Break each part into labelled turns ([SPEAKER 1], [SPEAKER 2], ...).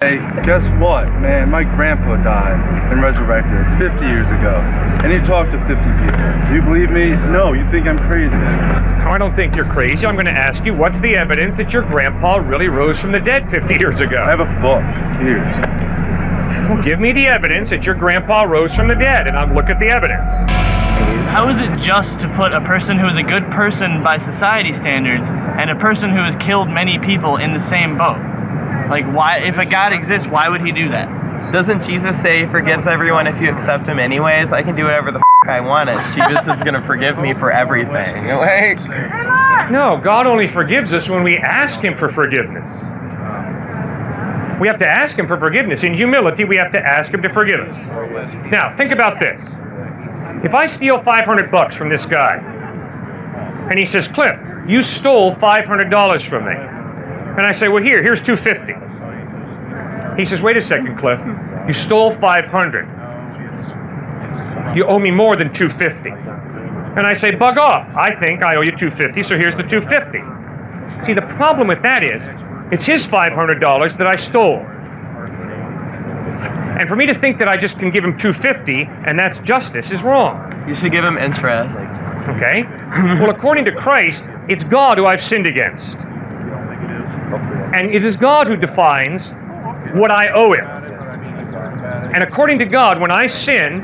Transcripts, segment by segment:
[SPEAKER 1] Hey, guess what, man? My grandpa died and resurrected 50 years ago. And he talked to 50 people. Do you believe me? No, you think I'm crazy.
[SPEAKER 2] I don't think you're crazy. I'm going to ask you, what's the evidence that your grandpa really rose from the dead 50 years ago?
[SPEAKER 1] I have a book here.
[SPEAKER 2] Well, give me the evidence that your grandpa rose from the dead, and I'll look at the evidence.
[SPEAKER 3] How is it just to put a person who is a good person by society standards and a person who has killed many people in the same boat? Like, why, if a God exists, why would he do that?
[SPEAKER 4] Doesn't Jesus say he forgives everyone if you accept him anyways? I can do whatever the I want. Jesus is going to forgive me for everything. Like,
[SPEAKER 2] No, God only forgives us when we ask him for forgiveness. We have to ask him for forgiveness. In humility, we have to ask him to forgive us. Now, think about this. If I steal $500 from this guy, and he says, Cliff, you stole $500 from me. And I say, well, here's $250. He says, wait a second, Cliff. You stole $500. You owe me more than $250. And I say, bug off. I think I owe you $250, so here's the $250. See, the problem with that is, it's his $500 that I stole. And for me to think that I just can give him $250 and that's justice is wrong.
[SPEAKER 4] you should give him interest.
[SPEAKER 2] Okay? Well, according to Christ, it's God who I've sinned against. And it is God who defines what I owe him. And according to God, when I sin,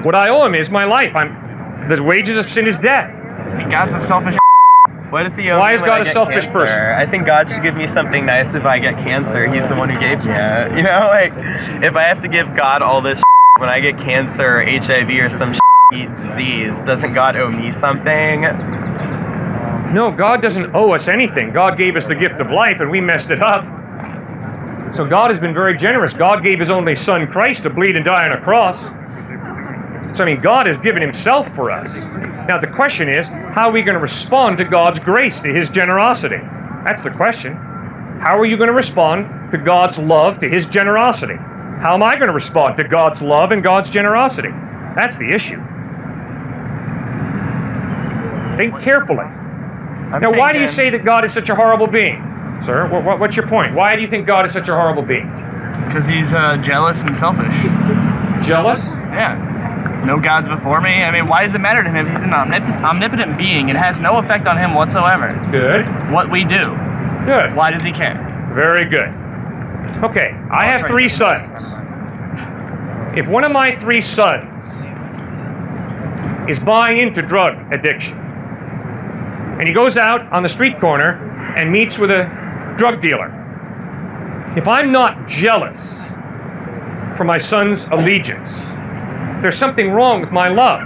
[SPEAKER 2] what I owe him is my life. The wages of sin is death.
[SPEAKER 3] God's a selfish.
[SPEAKER 4] What if he owes
[SPEAKER 2] Why
[SPEAKER 4] me
[SPEAKER 2] is
[SPEAKER 4] when
[SPEAKER 2] God
[SPEAKER 4] I
[SPEAKER 2] a
[SPEAKER 4] get
[SPEAKER 2] selfish
[SPEAKER 4] cancer?
[SPEAKER 2] person?
[SPEAKER 4] I think God should give me something nice if I get cancer. He's the one who gave me it. You know, like, if I have to give God all this when I get cancer or HIV or some disease, doesn't God owe me something?
[SPEAKER 2] No, God doesn't owe us anything. God gave us the gift of life and we messed it up. So God has been very generous. God gave his only son Christ to bleed and die on a cross. So, God has given himself for us. Now, the question is, how are we going to respond to God's grace, to his generosity? That's the question. How are you going to respond to God's love, to his generosity? How am I going to respond to God's love and God's generosity? That's the issue. Think carefully. Now, why do you say that God is such a horrible being? Sir, what's your point? Why do you think God is such a horrible being?
[SPEAKER 3] Because he's jealous and selfish.
[SPEAKER 2] Jealous?
[SPEAKER 3] Yeah. No gods before me. I mean, why does it matter to him? He's an omnipotent being. It has no effect on him whatsoever.
[SPEAKER 2] Good.
[SPEAKER 3] What we do.
[SPEAKER 2] Good.
[SPEAKER 3] Why does he care?
[SPEAKER 2] Very good. Okay, I have 3 sons. If one of my 3 sons is buying into drug addiction, and he goes out on the street corner and meets with a drug dealer, if I'm not jealous for my son's allegiance, there's something wrong with my love.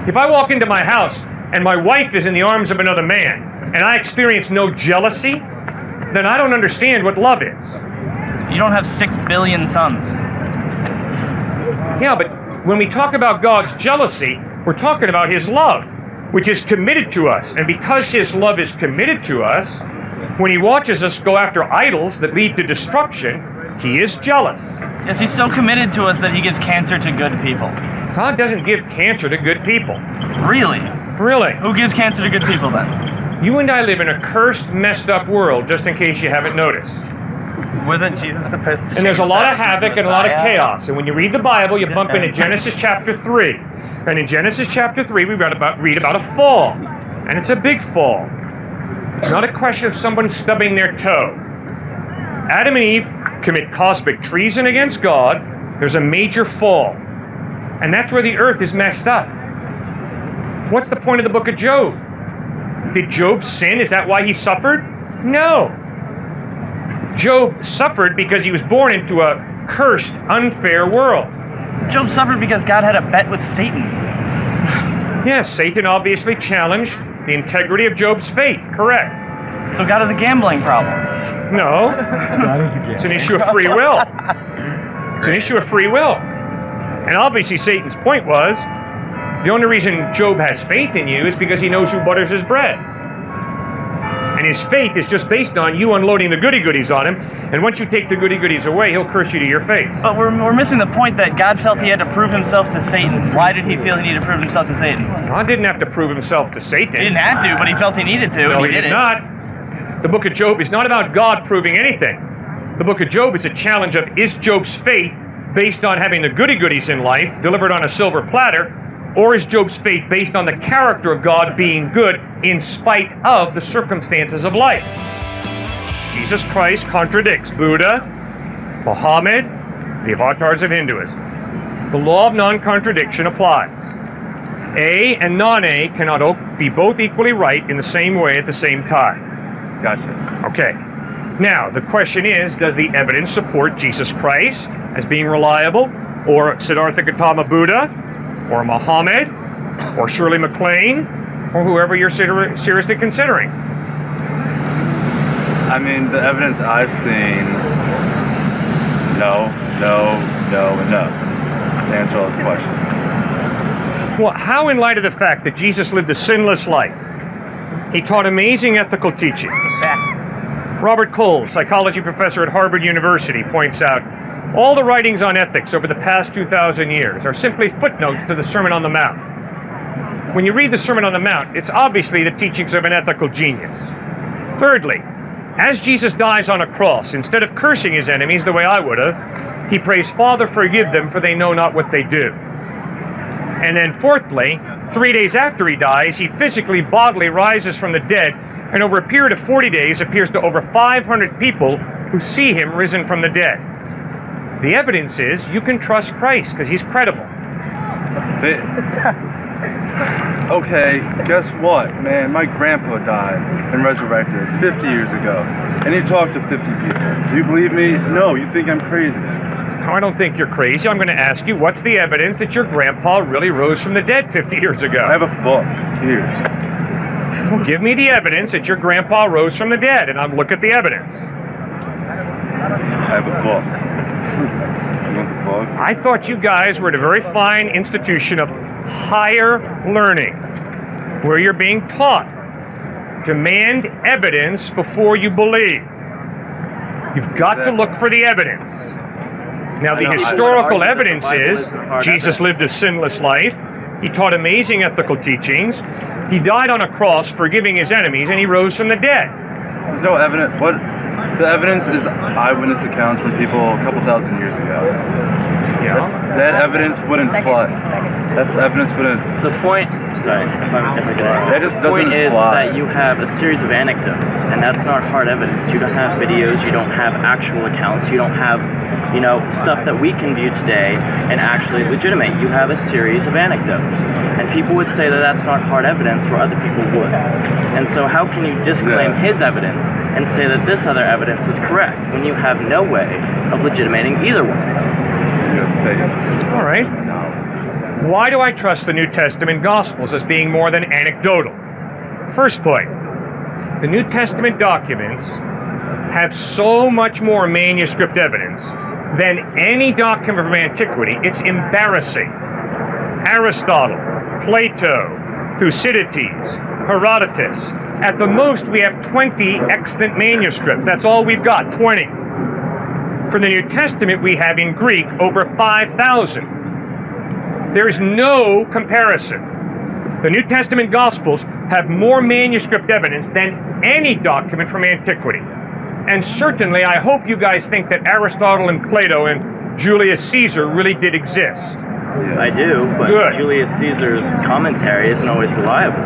[SPEAKER 2] If I walk into my house and my wife is in the arms of another man and I experience no jealousy, then I don't understand what love is.
[SPEAKER 3] You don't have 6 billion sons.
[SPEAKER 2] Yeah, but when we talk about God's jealousy, we're talking about his love, which is committed to us. And because his love is committed to us, when he watches us go after idols that lead to destruction, he is jealous.
[SPEAKER 3] Yes, he's so committed to us that he gives cancer to good people.
[SPEAKER 2] God doesn't give cancer to good people.
[SPEAKER 3] Really?
[SPEAKER 2] Really?
[SPEAKER 3] Who gives cancer to good people then?
[SPEAKER 2] You and I live in a cursed, messed up world, just in case you haven't noticed.
[SPEAKER 4] Wasn't Jesus supposed to?
[SPEAKER 2] And there's a lot of
[SPEAKER 4] change that
[SPEAKER 2] havoc
[SPEAKER 4] to
[SPEAKER 2] and a lot of
[SPEAKER 4] Messiah?
[SPEAKER 2] chaos. And when you read the Bible, you bump into Genesis chapter 3. And in Genesis chapter 3, we read about a fall. And it's a big fall. It's not a question of someone stubbing their toe. Adam and Eve commit cosmic treason against God. There's a major fall. And that's where the earth is messed up. What's the point of the book of Job? Did Job sin? Is that why he suffered? No. Job suffered because he was born into a cursed, unfair world.
[SPEAKER 3] Job suffered because God had a bet with Satan.
[SPEAKER 2] Yes, Satan obviously challenged the integrity of Job's faith. Correct.
[SPEAKER 3] So God has a gambling problem.
[SPEAKER 2] No. It's an issue of free will. It's an issue of free will. And obviously Satan's point was, the only reason Job has faith in you is because he knows who butters his bread. And his faith is just based on you unloading the goody-goodies on him. And once you take the goody-goodies away, he'll curse you to your face.
[SPEAKER 3] But we're missing the point that God felt he had to prove himself to Satan. Why did he feel he needed to prove himself to Satan?
[SPEAKER 2] God didn't have to prove himself to Satan.
[SPEAKER 3] He didn't have to, but he felt he needed to.
[SPEAKER 2] No,
[SPEAKER 3] and
[SPEAKER 2] he
[SPEAKER 3] did
[SPEAKER 2] did
[SPEAKER 3] it.
[SPEAKER 2] not. The book of Job is not about God proving anything. The book of Job is a challenge of, is Job's faith based on having the goody-goodies in life delivered on a silver platter, or is Job's faith based on the character of God being good in spite of the circumstances of life? Jesus Christ contradicts Buddha, Muhammad, the avatars of Hinduism. The law of non-contradiction applies. A and non-A cannot be both equally right in the same way at the same time.
[SPEAKER 1] Gotcha.
[SPEAKER 2] Okay. Now, the question is, does the evidence support Jesus Christ as being reliable, or Siddhartha Gautama Buddha, or Muhammad, or Shirley MacLaine, or whoever you're seriously considering?
[SPEAKER 1] I mean, the evidence I've seen, no, and no, to answer all those questions.
[SPEAKER 2] Well, how in light of the fact that Jesus lived a sinless life, he taught amazing ethical teachings. Robert Cole, psychology professor at Harvard University, points out, all the writings on ethics over the past 2,000 years are simply footnotes to the Sermon on the Mount. When you read the Sermon on the Mount, it's obviously the teachings of an ethical genius. Thirdly, as Jesus dies on a cross, instead of cursing his enemies the way I would have, he prays, Father, forgive them, for they know not what they do. And then fourthly, 3 days after he dies, he physically, bodily rises from the dead, and over a period of 40 days appears to over 500 people who see him risen from the dead. The evidence is you can trust Christ because he's credible.
[SPEAKER 1] Okay, guess what, man? My grandpa died and resurrected 50 years ago, and he talked to 50 people. Do you believe me? No, you think I'm crazy.
[SPEAKER 2] I don't think you're crazy. I'm going to ask you, what's the evidence that your grandpa really rose from the dead 50 years ago?
[SPEAKER 1] I have a book here.
[SPEAKER 2] Well, give me the evidence that your grandpa rose from the dead, and I'll look at the evidence.
[SPEAKER 1] I have a book. You want the book?
[SPEAKER 2] I thought you guys were at a very fine institution of higher learning, where you're being taught. Demand evidence before you believe. You've got to look for the evidence. Now, the historical evidence is Jesus lived a sinless life. He taught amazing ethical teachings. He died on a cross forgiving his enemies, and he rose from the dead.
[SPEAKER 1] There's no evidence. What? The evidence is eyewitness accounts from people a couple thousand years ago.
[SPEAKER 2] Yeah.
[SPEAKER 1] That evidence wouldn't fly. That evidence wouldn't.
[SPEAKER 5] The point, sorry, if I get it.
[SPEAKER 1] That just
[SPEAKER 5] The point
[SPEAKER 1] doesn't
[SPEAKER 5] is
[SPEAKER 1] fly.
[SPEAKER 5] that you have a series of anecdotes, and that's not hard evidence. You don't have videos, you don't have actual accounts, you don't have, stuff that we can view today and actually legitimate. You have a series of anecdotes, and people would say that that's not hard evidence where other people would. And so how can you disclaim his evidence and say that this other evidence is correct when you have no way of legitimating either one?
[SPEAKER 2] All right. Why do I trust the New Testament Gospels as being more than anecdotal? First point, the New Testament documents have so much more manuscript evidence than any document from antiquity. It's embarrassing. Aristotle, Plato, Thucydides, Herodotus. At the most, we have 20 extant manuscripts. That's all we've got, 20. For the New Testament, we have in Greek over 5,000. There's no comparison. The New Testament Gospels have more manuscript evidence than any document from antiquity. And certainly, I hope you guys think that Aristotle and Plato and Julius Caesar really did exist.
[SPEAKER 5] I do, but
[SPEAKER 2] Good.
[SPEAKER 5] Julius Caesar's commentary isn't always reliable.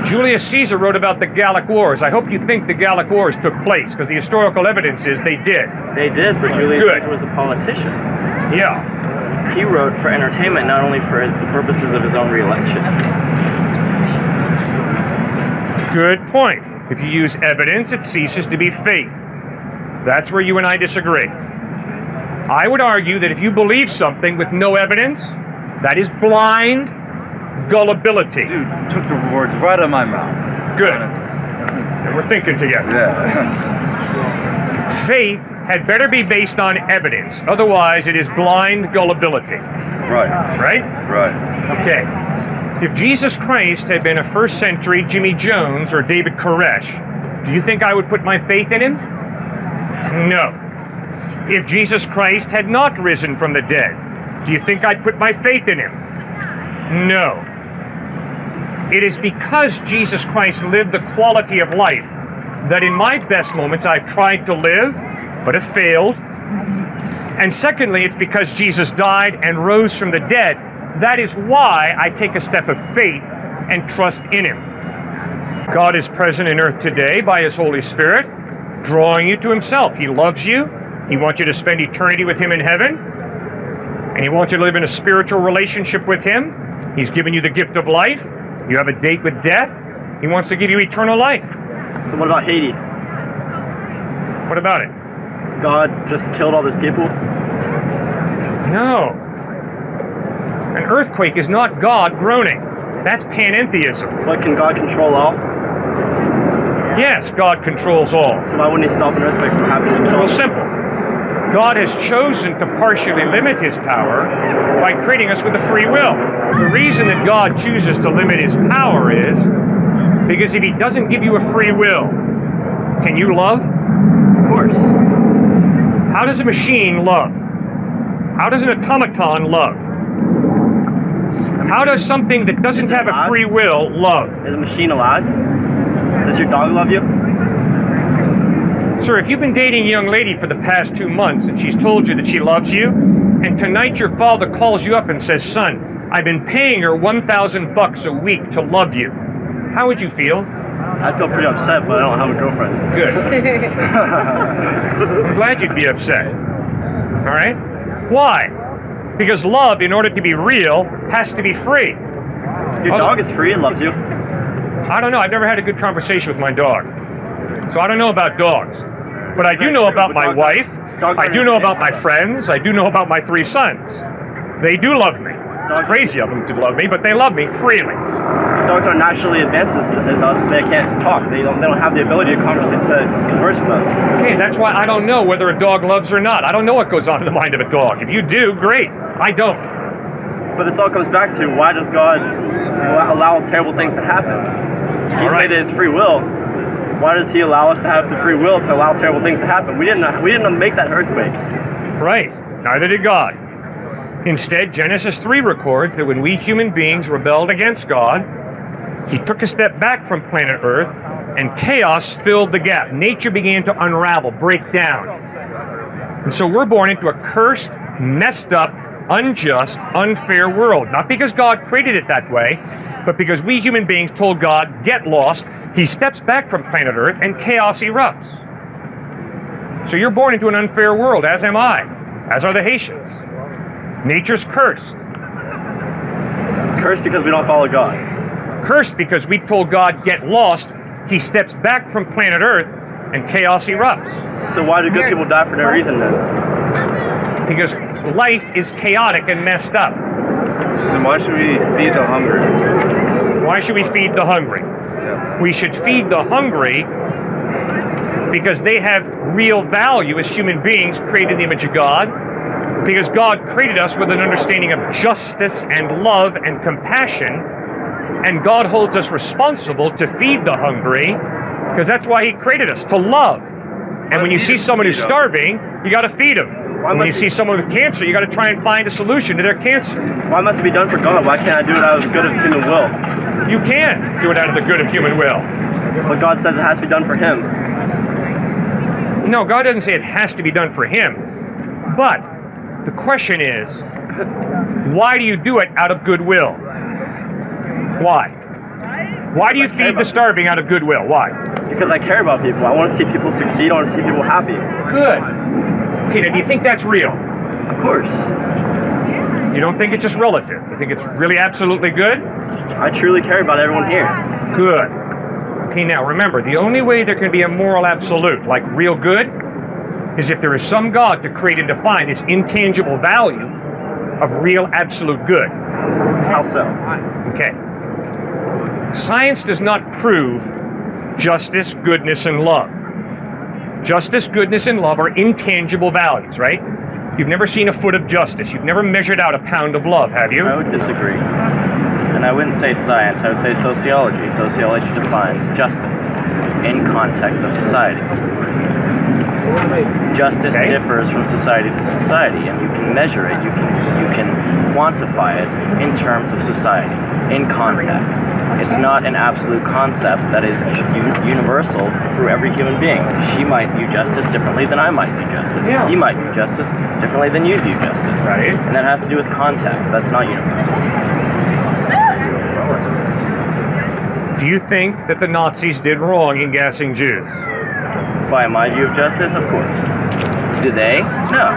[SPEAKER 2] Julius Caesar wrote about the Gallic Wars. I hope you think the Gallic Wars took place, because the historical evidence is they did.
[SPEAKER 5] They did, but Julius
[SPEAKER 2] Good.
[SPEAKER 5] Caesar was a politician.
[SPEAKER 2] Yeah.
[SPEAKER 5] He wrote for entertainment, not only for the purposes of his own re-election.
[SPEAKER 2] Good point. If you use evidence, it ceases to be faith. That's where you and I disagree. I would argue that if you believe something with no evidence, that is blind gullibility.
[SPEAKER 1] Dude, took the words right out of my mouth.
[SPEAKER 2] Good.
[SPEAKER 1] Honestly.
[SPEAKER 2] We're thinking together.
[SPEAKER 1] Yeah.
[SPEAKER 2] Faith had better be based on evidence. Otherwise, it is blind gullibility.
[SPEAKER 1] Right.
[SPEAKER 2] Right?
[SPEAKER 1] Right.
[SPEAKER 2] Okay. If Jesus Christ had been a first century Jimmy Jones or David Koresh, do you think I would put my faith in him? No. If Jesus Christ had not risen from the dead, do you think I'd put my faith in him? No. It is because Jesus Christ lived the quality of life that in my best moments I've tried to live, but have failed. And secondly, it's because Jesus died and rose from the dead. That is why I take a step of faith and trust in him. God is present in earth today by his Holy Spirit, drawing you to himself. He loves you. He wants you to spend eternity with him in heaven. And he wants you to live in a spiritual relationship with him. He's given you the gift of life. You have a date with death. He wants to give you eternal life.
[SPEAKER 6] So what about Haiti?
[SPEAKER 2] What about it?
[SPEAKER 6] God just killed all those people?
[SPEAKER 2] No. An earthquake is not God groaning. That's panentheism.
[SPEAKER 6] But can God control all?
[SPEAKER 2] Yes, God controls all.
[SPEAKER 6] So why wouldn't he stop an earthquake from happening?
[SPEAKER 2] Well, simple. God has chosen to partially limit his power by creating us with a free will. The reason that God chooses to limit his power is because if he doesn't give you a free will, can you love?
[SPEAKER 6] Of course.
[SPEAKER 2] How does a machine love? How does an automaton love? How does something that doesn't have a free will love?
[SPEAKER 6] Is a machine alive? Does your dog love you?
[SPEAKER 2] Sir, if you've been dating a young lady for the past 2 months and she's told you that she loves you, and tonight your father calls you up and says, son, I've been paying her $1,000 a week to love you, how would you feel?
[SPEAKER 6] I'd feel pretty upset, but I don't have a girlfriend.
[SPEAKER 2] Good. I'm glad you'd be upset. All right? Why? Because love, in order to be real, has to be free.
[SPEAKER 6] Your dog is free and loves you.
[SPEAKER 2] I don't know. I've never had a good conversation with my dog. So I don't know about dogs. But I do know about my wife. I do know about my friends. I do know about my 3 sons. They do love me. It's crazy of them to love me, but they love me freely.
[SPEAKER 6] Dogs aren't naturally advanced as us. They can't talk. They don't have the ability to converse with us.
[SPEAKER 2] Okay, that's why I don't know whether a dog loves or not. I don't know what goes on in the mind of a dog. If you do, great. I don't.
[SPEAKER 6] But this all comes back to, why does God allow terrible things to happen? You say that it's free will. Why does he allow us to have the free will to allow terrible things to happen? We didn't make that earthquake.
[SPEAKER 2] Right. Neither did God. Instead, Genesis 3 records that when we human beings rebelled against God, he took a step back from planet Earth, and chaos filled the gap. Nature began to unravel, break down. And so we're born into a cursed, messed up, unjust, unfair world. Not because God created it that way, but because we human beings told God, get lost. He steps back from planet Earth, and chaos erupts. So you're born into an unfair world, as am I, as are the Haitians. Nature's cursed.
[SPEAKER 6] Cursed because we don't follow God.
[SPEAKER 2] Cursed because we told God, get lost. He steps back from planet Earth, and chaos erupts.
[SPEAKER 6] So why do good people die for no reason then?
[SPEAKER 2] Because life is chaotic and messed up.
[SPEAKER 1] Then why should we feed the hungry?
[SPEAKER 2] Why should we feed the hungry?
[SPEAKER 1] Yeah.
[SPEAKER 2] We should feed the hungry because they have real value as human beings created in the image of God. Because God created us with an understanding of justice and love and compassion, and God holds us responsible to feed the hungry, because that's why he created us, to love. And when you see someone who's starving, you got to feed them. When you see someone with cancer, you got to try and find a solution to their cancer.
[SPEAKER 6] Why must it be done for God? Why can't I do it out of the good of human will?
[SPEAKER 2] You can do it out of the good of human will.
[SPEAKER 6] But God says it has to be done for him.
[SPEAKER 2] No, God doesn't say it has to be done for him. But the question is, why do you do it out of goodwill? Why? Why do you feed the starving out of goodwill? Why?
[SPEAKER 6] Because I care about people. I want to see people succeed. I want to see people happy.
[SPEAKER 2] Good. Okay, now do you think that's real?
[SPEAKER 6] Of course.
[SPEAKER 2] You don't think it's just relative? You think it's really absolutely good?
[SPEAKER 6] I truly care about everyone here.
[SPEAKER 2] Good. Okay, now remember, the only way there can be a moral absolute, like real good, is if there is some God to create and define this intangible value of real absolute good.
[SPEAKER 6] How so?
[SPEAKER 2] Okay. Science does not prove justice, goodness, and love. Justice, goodness, and love are intangible values, right? You've never seen a foot of justice. You've never measured out a pound of love, have you?
[SPEAKER 5] I would disagree. And I wouldn't say science, I would say sociology. Sociology defines justice in context of society. Justice
[SPEAKER 2] Okay.
[SPEAKER 5] differs from society to society, and you can measure it, you can quantify it in terms of society, in context. It's not an absolute concept that is universal through every human being. She might view justice differently than I might view justice.
[SPEAKER 2] Yeah.
[SPEAKER 5] He might view justice differently than you view justice.
[SPEAKER 2] Right.
[SPEAKER 5] And that has to do with context. That's not universal.
[SPEAKER 2] Do you think that the Nazis did wrong in gassing Jews?
[SPEAKER 5] By my view of justice, of course. Do they? No.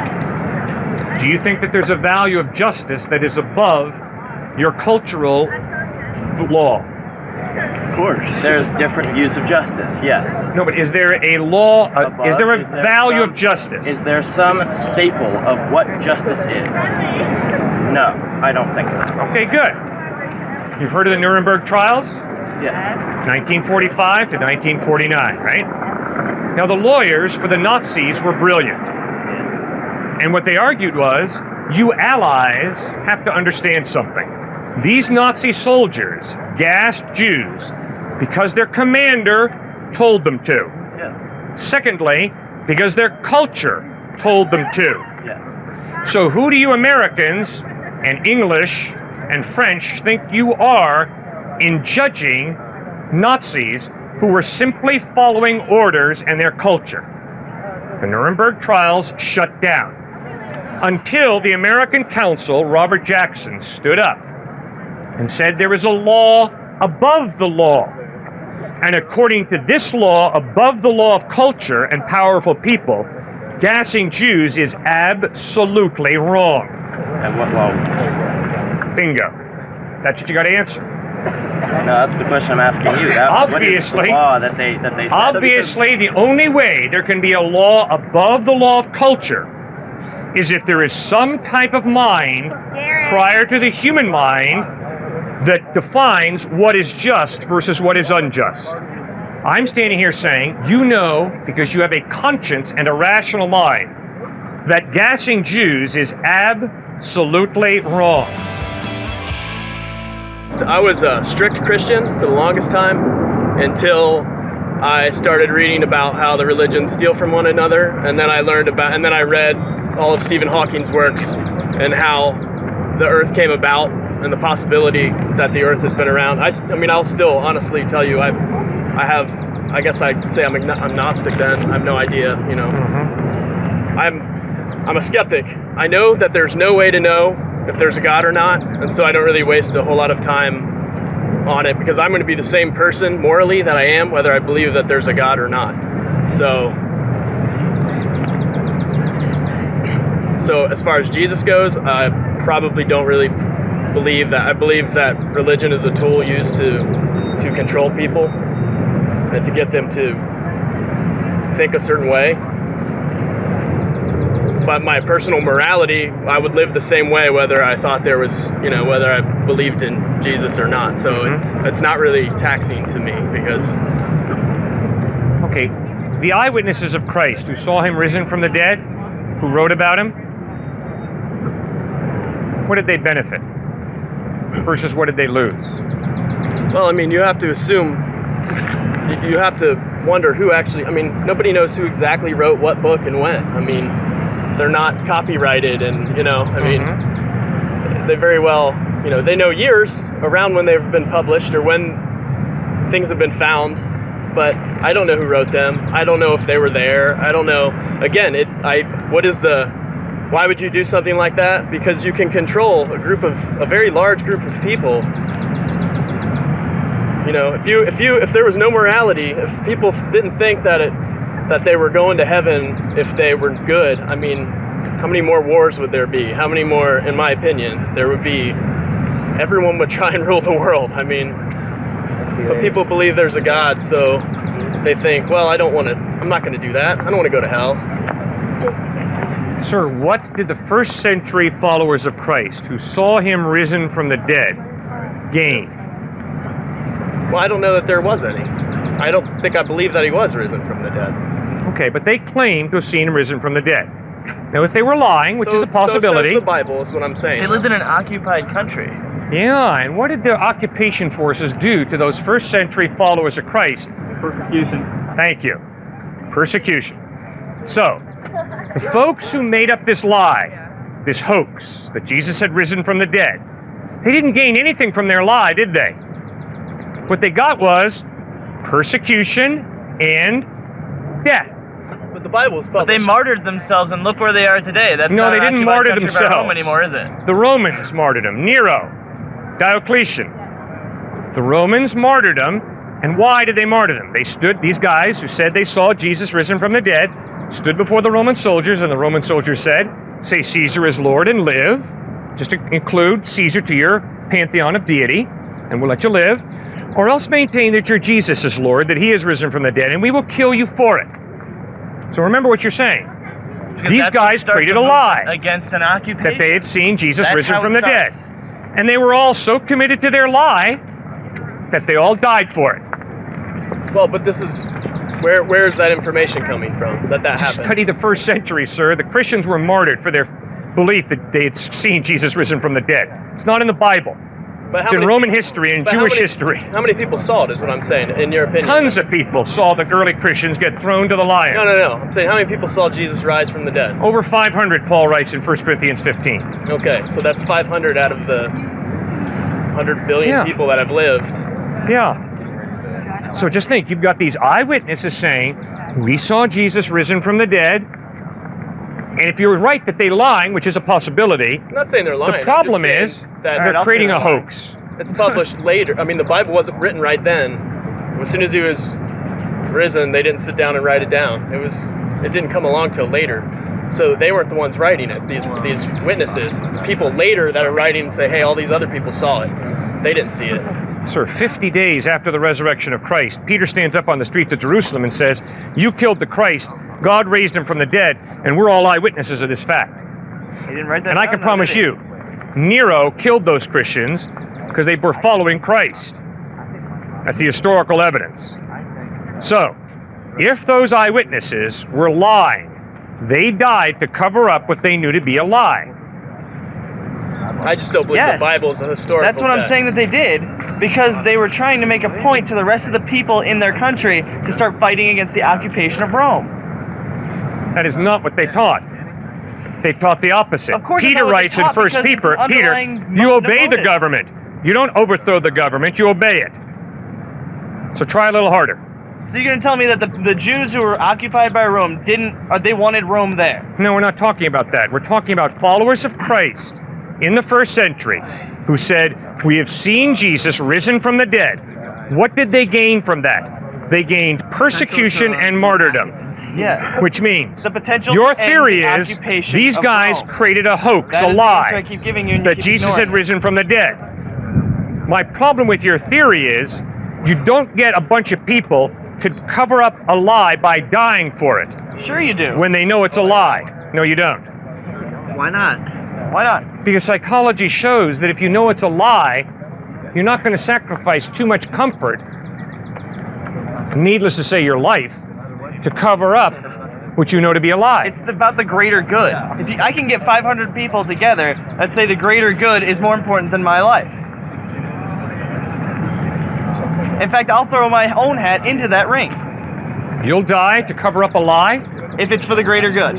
[SPEAKER 2] Do you think that there's a value of justice that is above your cultural law?
[SPEAKER 6] Of course.
[SPEAKER 5] There's different views of justice, yes.
[SPEAKER 2] No, but is there a law,
[SPEAKER 5] Above,
[SPEAKER 2] is there a value
[SPEAKER 5] some-
[SPEAKER 2] of justice?
[SPEAKER 5] Is there some staple of what justice is? No, I don't think so.
[SPEAKER 2] Okay, good. You've heard of the Nuremberg trials?
[SPEAKER 5] Yes.
[SPEAKER 2] 1945 to 1949, right? Now, the lawyers for the Nazis were brilliant. And what they argued was, you allies have to understand something. These Nazi soldiers gassed Jews because their commander told them to.
[SPEAKER 5] Yes.
[SPEAKER 2] Secondly, because their culture told them to.
[SPEAKER 5] Yes.
[SPEAKER 2] So who do you Americans and English and French think you are in judging Nazis who were simply following orders and their culture? The Nuremberg trials shut down until the American counsel, Robert Jackson, stood up and said there is a law above the law. And according to this law, above the law of culture and powerful people, gassing Jews is absolutely wrong.
[SPEAKER 5] And what law was that?
[SPEAKER 2] Bingo. That's what you got to answer.
[SPEAKER 5] No, that's the question I'm asking you. What is the
[SPEAKER 2] Obviously-
[SPEAKER 5] law that they said?
[SPEAKER 2] Obviously, the only way there can be a law above the law of culture is if there is some type of mind prior to the human mind that defines what is just versus what is unjust. I'm standing here saying, you know, because you have a conscience and a rational mind, that gassing Jews is absolutely wrong.
[SPEAKER 7] I was a strict Christian for the longest time until I started reading about how the religions steal from one another, and then I read all of Stephen Hawking's works and how the Earth came about and the possibility that the Earth has been around. I mean, I'll still honestly tell you, I guess I'd say I'm agnostic then. I have no idea, you know. I'm a skeptic. I know that there's no way to know if there's a God or not, and so I don't really waste a whole lot of time on it, because I'm going to be the same person morally that I am whether I believe that there's a God or not. So as far as Jesus goes, I probably don't really believe that. I believe that religion is a tool used to control people and to get them to think a certain way. But my personal morality, I would live the same way whether I thought there was, you know, whether I believed in Jesus or not. So it's not really taxing to me because...
[SPEAKER 2] Okay, the eyewitnesses of Christ who saw him risen from the dead, who wrote about him, what did they benefit versus what did they lose?
[SPEAKER 7] Well, I mean, you have to assume, you have to wonder who actually, I mean, nobody knows who exactly wrote what book and when. I mean, they're not copyrighted, and, you know, I mean, they very well, you know, they know years around when they've been published or when things have been found, but I don't know who wrote them. I don't know if they were there. I don't know. Again, why would you do something like that? Because you can control a very large group of people. You know, if there was no morality, if people didn't think that they were going to heaven if they were good, I mean, how many more wars would there be? How many more, in my opinion, there would be? Everyone would try and rule the world. I mean, but people believe there's a God, so they think, well, I'm not going to do that. I don't want to go to hell.
[SPEAKER 2] Sir, what did the first century followers of Christ who saw him risen from the dead gain?
[SPEAKER 7] Well, I don't know that there was any. I don't think I believe that he was risen from the dead.
[SPEAKER 2] Okay, but they claim to have seen him risen from the dead. Now, if they were lying, which is a possibility...
[SPEAKER 7] So says the Bible is what I'm saying.
[SPEAKER 3] They lived in an occupied country.
[SPEAKER 2] Yeah, and what did the occupation forces do to those first century followers of Christ?
[SPEAKER 6] Persecution.
[SPEAKER 2] Thank you. Persecution. So, the folks who made up this lie, this hoax, that Jesus had risen from the dead, they didn't gain anything from their lie, did they? What they got was persecution and death.
[SPEAKER 7] But the Bible is published.
[SPEAKER 3] But they martyred themselves, and look where they are today. That's
[SPEAKER 2] No,
[SPEAKER 3] not
[SPEAKER 2] they didn't
[SPEAKER 3] occupied
[SPEAKER 2] martyr
[SPEAKER 3] country by
[SPEAKER 2] themselves.
[SPEAKER 3] Rome anymore, is it?
[SPEAKER 2] The Romans martyred them. Nero, Diocletian. The Romans martyred them. And why did they martyr them? These guys who said they saw Jesus risen from the dead, stood before the Roman soldiers, and the Roman soldiers said, say Caesar is Lord and live. Just to include Caesar to your pantheon of deity, and we'll let you live. Or else maintain that your Jesus is Lord, that he is risen from the dead, and we will kill you for it. So remember what you're saying.
[SPEAKER 3] Because
[SPEAKER 2] These
[SPEAKER 3] that's what
[SPEAKER 2] guys
[SPEAKER 3] starts
[SPEAKER 2] created
[SPEAKER 3] a
[SPEAKER 2] a lie
[SPEAKER 3] movement against an occupation.
[SPEAKER 2] that they had seen Jesus
[SPEAKER 3] That's
[SPEAKER 2] risen
[SPEAKER 3] how
[SPEAKER 2] from
[SPEAKER 3] it
[SPEAKER 2] the dead.
[SPEAKER 3] starts.
[SPEAKER 2] And they were all so committed to their lie that they all died for it.
[SPEAKER 7] Well, but this is where is that information coming from that happened?
[SPEAKER 2] Study the first century, sir. The Christians were martyred for their belief that they had seen Jesus risen from the dead. It's not in the Bible.
[SPEAKER 7] But
[SPEAKER 2] It's in Roman history and
[SPEAKER 7] but
[SPEAKER 2] Jewish history.
[SPEAKER 7] How many people saw it is what I'm saying, in your opinion?
[SPEAKER 2] Tons of people saw the early Christians get thrown to the lions.
[SPEAKER 7] No. I'm saying how many people saw Jesus rise from the dead?
[SPEAKER 2] Over 500, Paul writes in 1 Corinthians 15.
[SPEAKER 7] Okay, so that's 500 out of the 100 billion people that have lived.
[SPEAKER 2] Yeah. So just think, you've got these eyewitnesses saying, we saw Jesus risen from the dead. And if you're right that they're lying, which is a possibility,
[SPEAKER 7] I'm not saying they're lying.
[SPEAKER 2] the problem is
[SPEAKER 7] that
[SPEAKER 2] they're creating a hoax.
[SPEAKER 7] it's published later. I mean, the Bible wasn't written right then. As soon as he was risen, they didn't sit down and write it down. It didn't come along till later. So they weren't the ones writing it. These witnesses, it's people later that are writing and say, hey, all these other people saw it. They didn't see it.
[SPEAKER 2] Sir, 50 days after the resurrection of Christ, Peter stands up on the streets of Jerusalem and says, you killed the Christ, God raised him from the dead, and we're all eyewitnesses of this fact.
[SPEAKER 3] He didn't write that
[SPEAKER 2] And I
[SPEAKER 3] down,
[SPEAKER 2] can promise
[SPEAKER 3] did he?
[SPEAKER 2] you, Nero killed those Christians because they were following Christ. That's the historical evidence. So, if those eyewitnesses were lying, they died to cover up what they knew to be a lie.
[SPEAKER 7] I just don't believe
[SPEAKER 3] Yes.
[SPEAKER 7] the Bible is a historical
[SPEAKER 3] That's what I'm
[SPEAKER 7] text.
[SPEAKER 3] saying that they did, because they were trying to make a point to the rest of the people in their country to start fighting against the occupation of Rome.
[SPEAKER 2] That is not what they taught. They taught the opposite.
[SPEAKER 3] Of course it's
[SPEAKER 2] Peter
[SPEAKER 3] not what they
[SPEAKER 2] writes in
[SPEAKER 3] taught,
[SPEAKER 2] 1
[SPEAKER 3] because
[SPEAKER 2] Peter,
[SPEAKER 3] it's an underlying
[SPEAKER 2] you obey the
[SPEAKER 3] motive.
[SPEAKER 2] government. You don't overthrow the government, you obey it. So try a little harder.
[SPEAKER 3] So you're going to tell me that the Jews who were occupied by Rome they wanted Rome there?
[SPEAKER 2] No, we're not talking about that. We're talking about followers of Christ in the first century who said, we have seen Jesus risen from the dead. What did they gain from that? They gained persecution and martyrdom,
[SPEAKER 3] Yeah.
[SPEAKER 2] which means
[SPEAKER 3] The potential
[SPEAKER 2] your
[SPEAKER 3] to end
[SPEAKER 2] theory
[SPEAKER 3] the
[SPEAKER 2] is
[SPEAKER 3] occupation
[SPEAKER 2] these
[SPEAKER 3] of
[SPEAKER 2] guys
[SPEAKER 3] Rome.
[SPEAKER 2] created a hoax,
[SPEAKER 3] That
[SPEAKER 2] a
[SPEAKER 3] is the answer I
[SPEAKER 2] lie,
[SPEAKER 3] keep giving you, and you
[SPEAKER 2] that
[SPEAKER 3] keep
[SPEAKER 2] Jesus
[SPEAKER 3] ignoring
[SPEAKER 2] had
[SPEAKER 3] it.
[SPEAKER 2] risen from the dead. My problem with your theory is you don't get a bunch of people to cover up a lie by dying for it
[SPEAKER 3] Sure you do.
[SPEAKER 2] when they know it's a lie. No, you don't.
[SPEAKER 3] Why not? Why not?
[SPEAKER 2] Because psychology shows that if you know it's a lie, you're not going to sacrifice too much comfort, needless to say your life, to cover up what you know to be a lie.
[SPEAKER 3] It's about the greater good. If I can get 500 people together that say the greater good is more important than my life. In fact, I'll throw my own hat into that ring
[SPEAKER 2] You'll die to cover up a lie?
[SPEAKER 3] if it's for the greater good.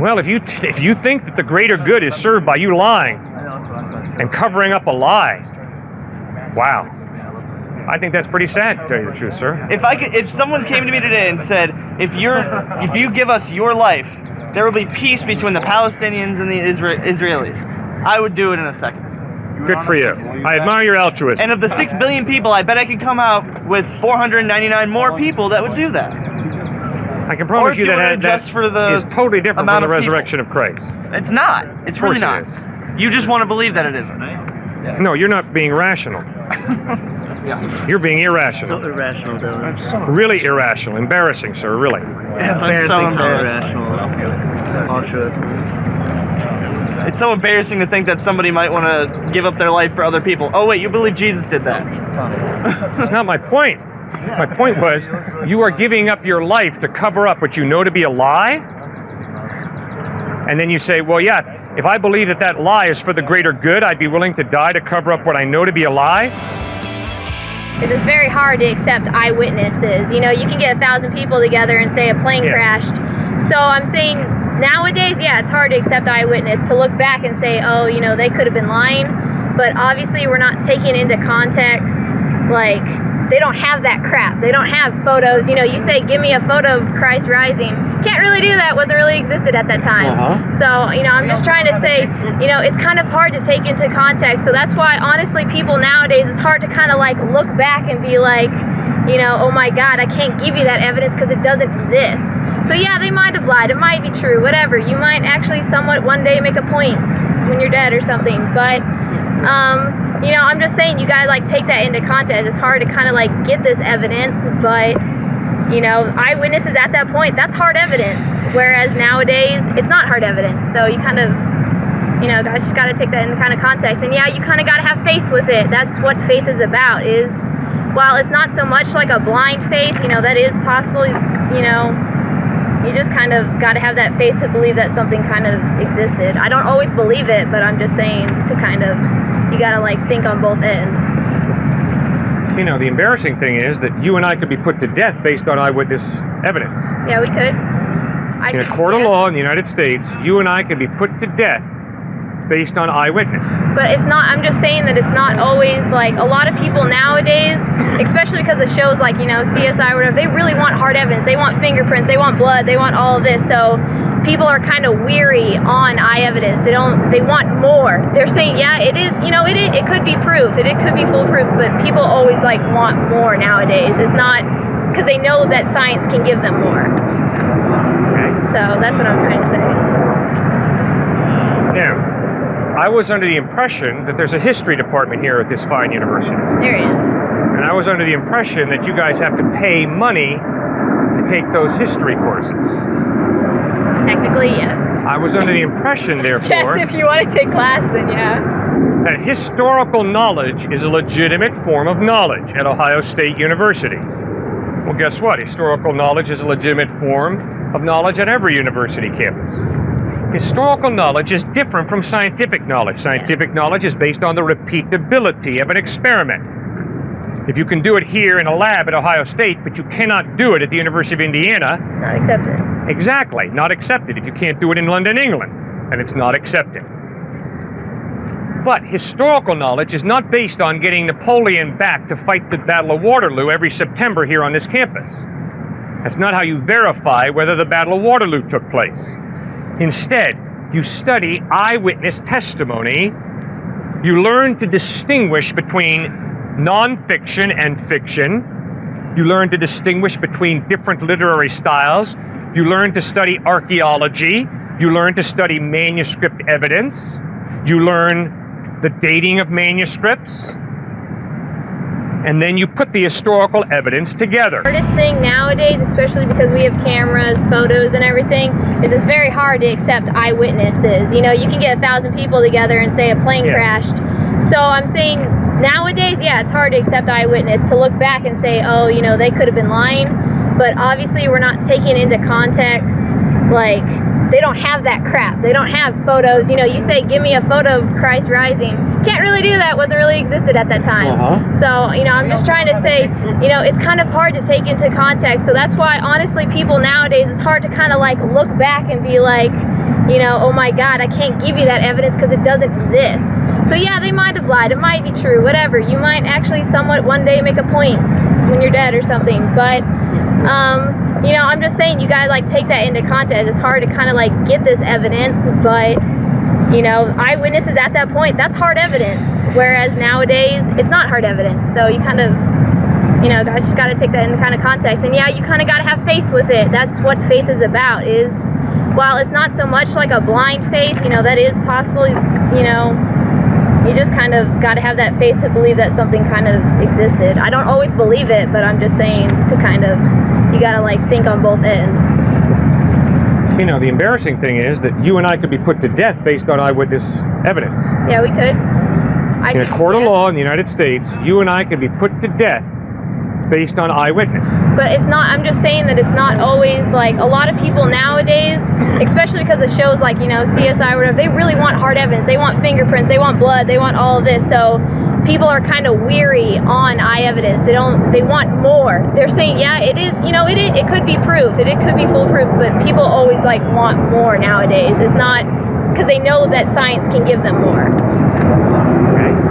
[SPEAKER 2] Well, if you think that the greater good is served by you lying and covering up a lie, wow. I think that's pretty sad, to tell you the truth, sir.
[SPEAKER 3] If someone came to me today and said, if you give us your life, there will be peace between the Palestinians and the Israelis, I would do it in a second.
[SPEAKER 2] Good for you. I admire your altruism.
[SPEAKER 3] And of the 6 billion people, I bet I could come out with 499 more people that would do that.
[SPEAKER 2] I can promise
[SPEAKER 3] if
[SPEAKER 2] you
[SPEAKER 3] you were to
[SPEAKER 2] that
[SPEAKER 3] adjust for the
[SPEAKER 2] is totally different from
[SPEAKER 3] amount
[SPEAKER 2] the
[SPEAKER 3] of people.
[SPEAKER 2] resurrection of Christ.
[SPEAKER 3] It's not. It's
[SPEAKER 2] Of course
[SPEAKER 3] really
[SPEAKER 2] it
[SPEAKER 3] not. You just want to believe that it isn't.
[SPEAKER 2] No, you're not being rational. You're being irrational.
[SPEAKER 8] So irrational, though.
[SPEAKER 2] Really irrational. Embarrassing, sir, really.
[SPEAKER 3] Yes, I'm so embarrassed.
[SPEAKER 8] Altruism.
[SPEAKER 3] It's so embarrassing to think that somebody might want to give up their life for other people. Oh wait, you believe Jesus did that?
[SPEAKER 2] That's not my point. My point was, you are giving up your life to cover up what you know to be a lie? And then you say, well, yeah, if I believe that that lie is for the greater good, I'd be willing to die to cover up what I know to be a lie?
[SPEAKER 9] is it's very hard to accept eyewitnesses. You know, you can get 1,000 people together and say a plane crashed. So I'm saying nowadays, yeah, it's hard to accept eyewitness, to look back and say, oh, you know, they could have been lying. But obviously we're not taking into context, like, they don't have that crap. They don't have photos. You know, you say, give me a photo of Christ rising. Can't really do that. Wasn't really existed at that time. So, you know, I'm just trying to say, you know, it's kind of hard to take into context. So that's why, honestly, people nowadays, it's hard to kind of like look back and be like, you know, oh my God, I can't give you that evidence because it doesn't exist. So yeah, they might have lied. It might be true. Whatever. You might actually somewhat one day make a point when you're dead or something. But, you know, I'm just saying, you gotta like take that into context. It's hard to kind of like get this evidence, but you know, eyewitnesses at that point, that's hard evidence. Whereas nowadays, it's not hard evidence. So you kind of, you know, guys just gotta take that into kind of context. And yeah, you kind of gotta have faith with it. That's what faith is about. Is while it's not so much like a blind faith, you know, that is possible. You know, you just kind of gotta have that faith to believe that something kind of existed. I don't always believe it, but I'm just saying to kind of, you gotta like think on both ends.
[SPEAKER 2] You know, the embarrassing thing is that you and I could be put to death based on eyewitness evidence.
[SPEAKER 9] Yeah, we could.
[SPEAKER 2] In a court of law in the United States, you and I could be put to death based on eyewitness.
[SPEAKER 9] But it's not, I'm just saying that it's not always like, a lot of people nowadays, especially because of shows like, you know, CSI or whatever, they really want hard evidence. They want fingerprints, they want blood, they want all of this. So people are kind of weary on eye evidence. They want more. They're saying, yeah, it is, you know, it could be proof, it could be foolproof, but people always like want more nowadays. It's not, because they know that science can give them more. So that's what I'm trying to say.
[SPEAKER 2] Now, I was under the impression that there's a history department here at this fine university.
[SPEAKER 9] There he is.
[SPEAKER 2] And I was under the impression that you guys have to pay money to take those history courses.
[SPEAKER 9] Technically, yes.
[SPEAKER 2] I was under the impression, therefore,
[SPEAKER 9] Yes, if you want to take class, then yeah.
[SPEAKER 2] that historical knowledge is a legitimate form of knowledge at Ohio State University. Well, guess what? Historical knowledge is a legitimate form of knowledge at every university campus. Historical knowledge is different from scientific knowledge. Scientific knowledge is based on the repeatability of an experiment. If you can do it here in a lab at Ohio State, but you cannot do it at the University of Indiana,
[SPEAKER 9] Not accepted.
[SPEAKER 2] exactly, not accepted. If you can't do it in London, England, then it's not accepted. But historical knowledge is not based on getting Napoleon back to fight the Battle of Waterloo every September here on this campus. That's not how you verify whether the Battle of Waterloo took place. Instead, you study eyewitness testimony. You learn to distinguish between nonfiction and fiction. You learn to distinguish between different literary styles. You learn to study archaeology. You learn to study manuscript evidence. You learn the dating of manuscripts. And then you put the historical evidence together.
[SPEAKER 9] The hardest thing nowadays, especially because we have cameras, photos, and everything, is it's very hard to accept eyewitnesses. You know, you can get 1,000 people together and say a plane crashed. So I'm saying nowadays, yeah, it's hard to accept eyewitness, to look back and say, oh, you know, they could have been lying. But obviously we're not taking into context, like, they don't have that crap. They don't have photos. You know, you say, give me a photo of Christ rising. Can't really do that. Wasn't really existed at that time. So, you know, I'm just trying to say, you know, it's kind of hard to take into context. So that's why, honestly, people nowadays, it's hard to kind of like look back and be like, you know, oh my God, I can't give you that evidence because it doesn't exist. So yeah, they might have lied. It might be true. Whatever. You might actually somewhat one day make a point when you're dead or something. But, you know, I'm just saying, you gotta like take that into context. It's hard to kind of like get this evidence, but you know, eyewitnesses at that point, that's hard evidence. Whereas nowadays, it's not hard evidence. So you kind of, you know, guys just gotta take that into kind of context. And yeah, you kind of gotta have faith with it. That's what faith is about. Is while it's not so much like a blind faith, you know, that is possible. You know, you just kind of gotta have that faith to believe that something kind of existed. I don't always believe it, but I'm just saying to kind of, you gotta like think on both ends.
[SPEAKER 2] You know, the embarrassing thing is that you and I could be put to death based on eyewitness evidence.
[SPEAKER 9] Yeah, we could.
[SPEAKER 2] In a court of law in the United States, you and I could be put to death based on eyewitness.
[SPEAKER 9] But it's not, I'm just saying that it's not always like, a lot of people nowadays, especially because of shows like, you know, CSI or whatever, they really want hard evidence. They want fingerprints, they want blood, they want all of this. So people are kind of weary on eye evidence. They want more. They're saying, yeah, it is, it could be proof. It could be foolproof, but people always want more nowadays. It's not because they know that science can give them more.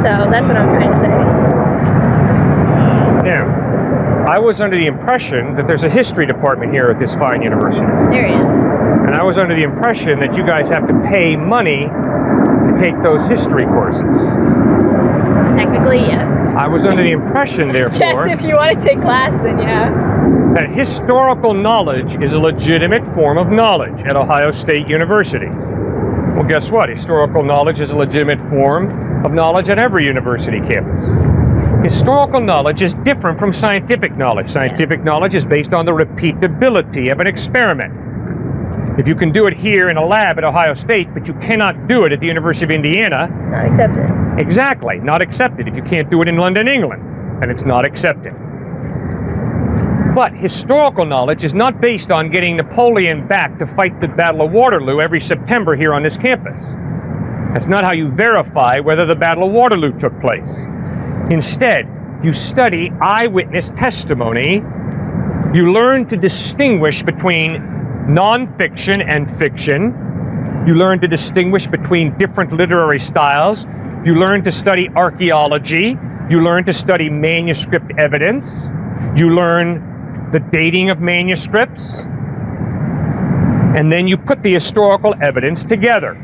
[SPEAKER 9] So that's what I'm trying to say.
[SPEAKER 2] Now, I was under the impression that there's a history department here at this fine university.
[SPEAKER 9] There he is.
[SPEAKER 2] And I was under the impression that you guys have to pay money to take those history courses.
[SPEAKER 9] Technically, yes.
[SPEAKER 2] I was under the impression, therefore,
[SPEAKER 9] Yes, if you want to take class, then yeah.
[SPEAKER 2] that historical knowledge is a legitimate form of knowledge at Ohio State University. Well, guess what? Historical knowledge is a legitimate form of knowledge at every university campus. Historical knowledge is different from scientific knowledge. Scientific knowledge is based on the repeatability of an experiment. If you can do it here in a lab at Ohio State, but you cannot do it at the University of Indiana,
[SPEAKER 9] Not accepted.
[SPEAKER 2] exactly, not accepted. If you can't do it in London, England, then it's not accepted. But historical knowledge is not based on getting Napoleon back to fight the Battle of Waterloo every September here on this campus. That's not how you verify whether the Battle of Waterloo took place. Instead, you study eyewitness testimony. You learn to distinguish between non-fiction and fiction. You learn to distinguish between different literary styles. You learn to study archaeology. You learn to study manuscript evidence. You learn the dating of manuscripts. And then you put the historical evidence together.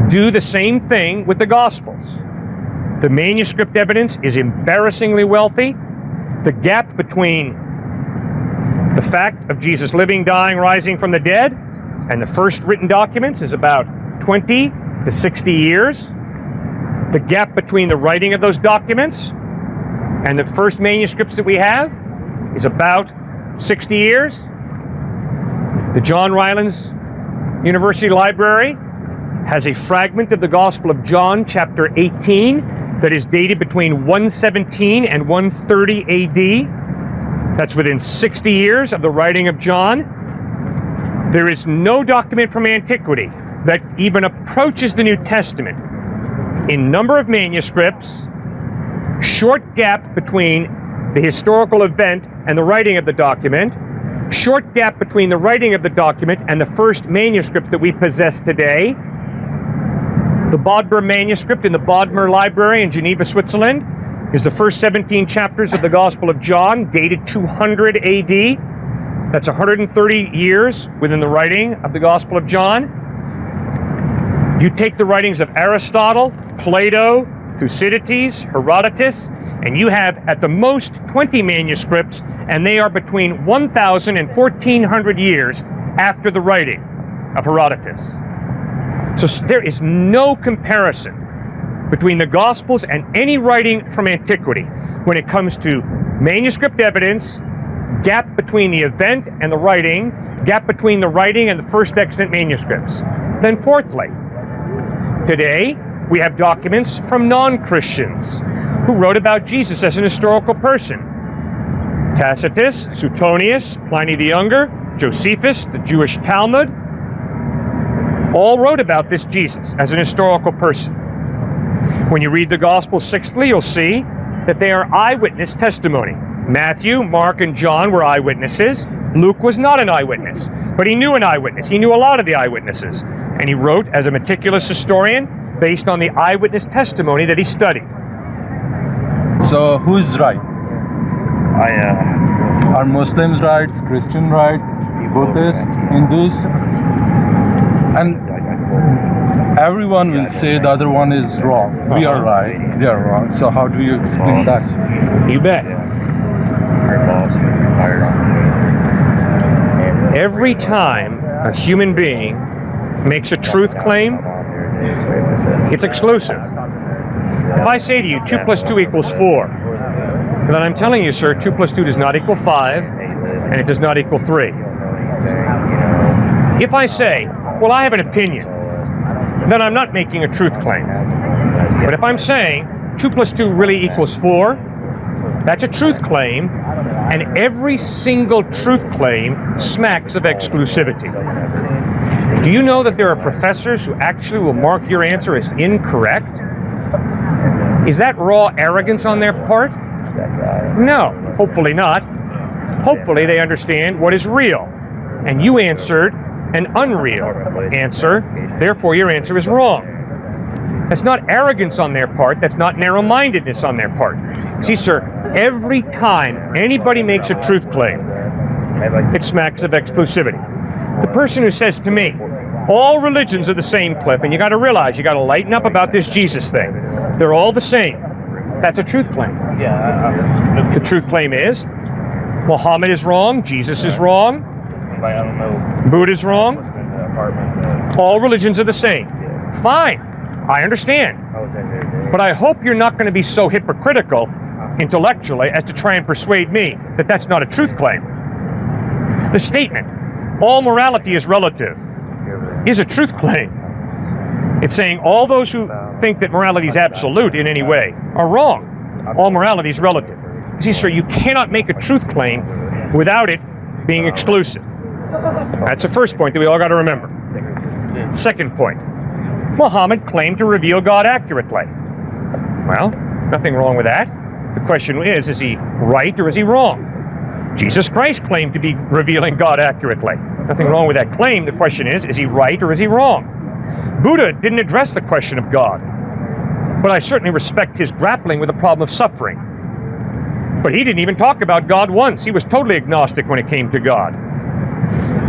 [SPEAKER 2] Do the same thing with the Gospels. The manuscript evidence is embarrassingly wealthy. The gap between the fact of Jesus living, dying, rising from the dead and the first written documents is about 20 to 60 years. The gap between the writing of those documents and the first manuscripts that we have is about 60 years. The John Rylands University Library has a fragment of the Gospel of John, chapter 18, that is dated between 117 and 130 AD. That's within 60 years of the writing of John. There is no document from antiquity that even approaches the New Testament in number of manuscripts, short gap between the historical event and the writing of the document, short gap between the writing of the document and the first manuscripts that we possess today. The Bodmer manuscript in the Bodmer Library in Geneva, Switzerland, is the first 17 chapters of the Gospel of John, dated 200 AD. That's 130 years within the writing of the Gospel of John. You take the writings of Aristotle, Plato, Thucydides, Herodotus, and you have at the most 20 manuscripts, and they are between 1,000 and 1,400 years after the writing of Herodotus. So there is no comparison between the Gospels and any writing from antiquity when it comes to manuscript evidence, gap between the event and the writing, gap between the writing and the first extant manuscripts. Then fourthly, today we have documents from non-Christians who wrote about Jesus as an historical person. Tacitus, Suetonius, Pliny the Younger, Josephus, the Jewish Talmud, all wrote about this Jesus as an historical person. When you read the Gospel sixthly, you'll see that they are eyewitness testimony. Matthew, Mark, and John were eyewitnesses. Luke was not an eyewitness, but he knew an eyewitness. He knew a lot of the eyewitnesses, and he wrote as a meticulous historian based on the eyewitness testimony that he studied.
[SPEAKER 10] So who's right? Are Muslims right? Christians right? Buddhists? Hindus? And everyone will say the other one is wrong. We are right, they are wrong. So how do you explain that?
[SPEAKER 2] You bet. Every time a human being makes a truth claim, it's exclusive. If I say to you 2 + 2 = 4, then I'm telling you, sir, 2 + 2 does not equal 5, and it does not equal 3. If I say, well, I have an opinion, then I'm not making a truth claim. But if I'm saying 2 + 2 really equals 4, that's a truth claim, and every single truth claim smacks of exclusivity. Do you know that there are professors who actually will mark your answer as incorrect Is that raw arrogance on their part? No, hopefully not. Hopefully they understand what is real. And you answered an unreal answer, therefore your answer is wrong. That's not arrogance on their part, that's not narrow-mindedness on their part. See, sir, every time anybody makes a truth claim, it smacks of exclusivity. The person who says to me, all religions are the same, Cliff, and you got to realize, you got to lighten up about this Jesus thing. They're all the same. That's a truth claim. The truth claim is, Muhammad is wrong, Jesus is wrong, Buddha is wrong, all religions are the same. Fine, I understand. But I hope you're not going to be so hypocritical intellectually as to try and persuade me that that's not a truth claim. The statement, all morality is relative, is a truth claim. It's saying all those who think that morality is absolute in any way are wrong. All morality is relative. See, sir, you cannot make a truth claim without it being exclusive. That's the first point that we all got to remember. Second point, Muhammad claimed to reveal God accurately. Well, nothing wrong with that. The question is he right or is he wrong? Jesus Christ claimed to be revealing God accurately. Nothing wrong with that claim. The question is he right or is he wrong? Buddha didn't address the question of God, but I certainly respect his grappling with the problem of suffering. But he didn't even talk about God once. He was totally agnostic when it came to God.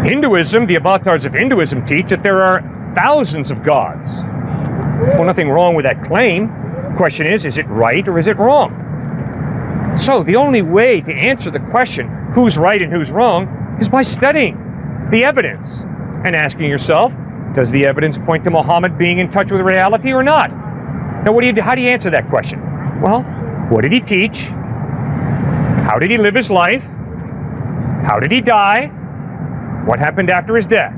[SPEAKER 2] Hinduism, the avatars of Hinduism teach that there are thousands of gods. Well, nothing wrong with that claim. The question is it right or is it wrong? So the only way to answer the question, who's right and who's wrong, is by studying the evidence and asking yourself, does the evidence point to Muhammad being in touch with reality or not? Now, how do you answer that question? Well, what did he teach? How did he live his life? How did he die? What happened after his death?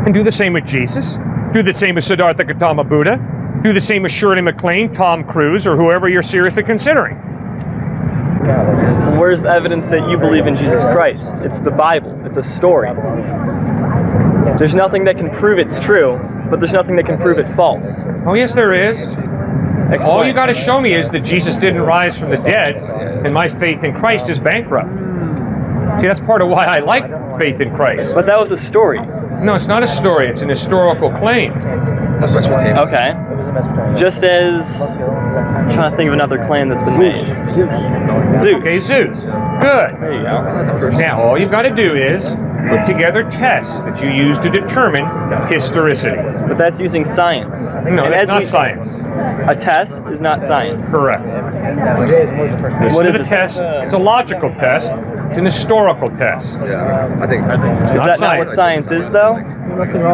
[SPEAKER 2] And do the same with Jesus. Do the same with Siddhartha Gautama Buddha. Do the same with Shirley MacLaine, Tom Cruise, or whoever you're seriously considering.
[SPEAKER 7] Where's the evidence that you believe in Jesus Christ? It's the Bible. It's a story. There's nothing that can prove it's true, but there's nothing that can prove it false.
[SPEAKER 2] Oh, yes, there is.
[SPEAKER 7] Explain.
[SPEAKER 2] All you got to show me is that Jesus didn't rise from the dead, and my faith in Christ is bankrupt. See, that's part of why I like faith in Christ.
[SPEAKER 7] But that was a story.
[SPEAKER 2] No, it's not a story. It's an historical claim.
[SPEAKER 7] Okay. Just as... I'm trying to think of another claim that's been made. Zeus.
[SPEAKER 2] Okay, Zeus. Good.
[SPEAKER 7] There you go.
[SPEAKER 2] Now, all you've got to do is put together tests that you use to determine historicity.
[SPEAKER 7] But that's using science.
[SPEAKER 2] No, that's not science.
[SPEAKER 7] A test is not science.
[SPEAKER 2] Correct. Listen to the test. It's a logical test. It's an historical test. It's
[SPEAKER 7] Is
[SPEAKER 2] not
[SPEAKER 7] that
[SPEAKER 2] science.
[SPEAKER 7] not what science is, though?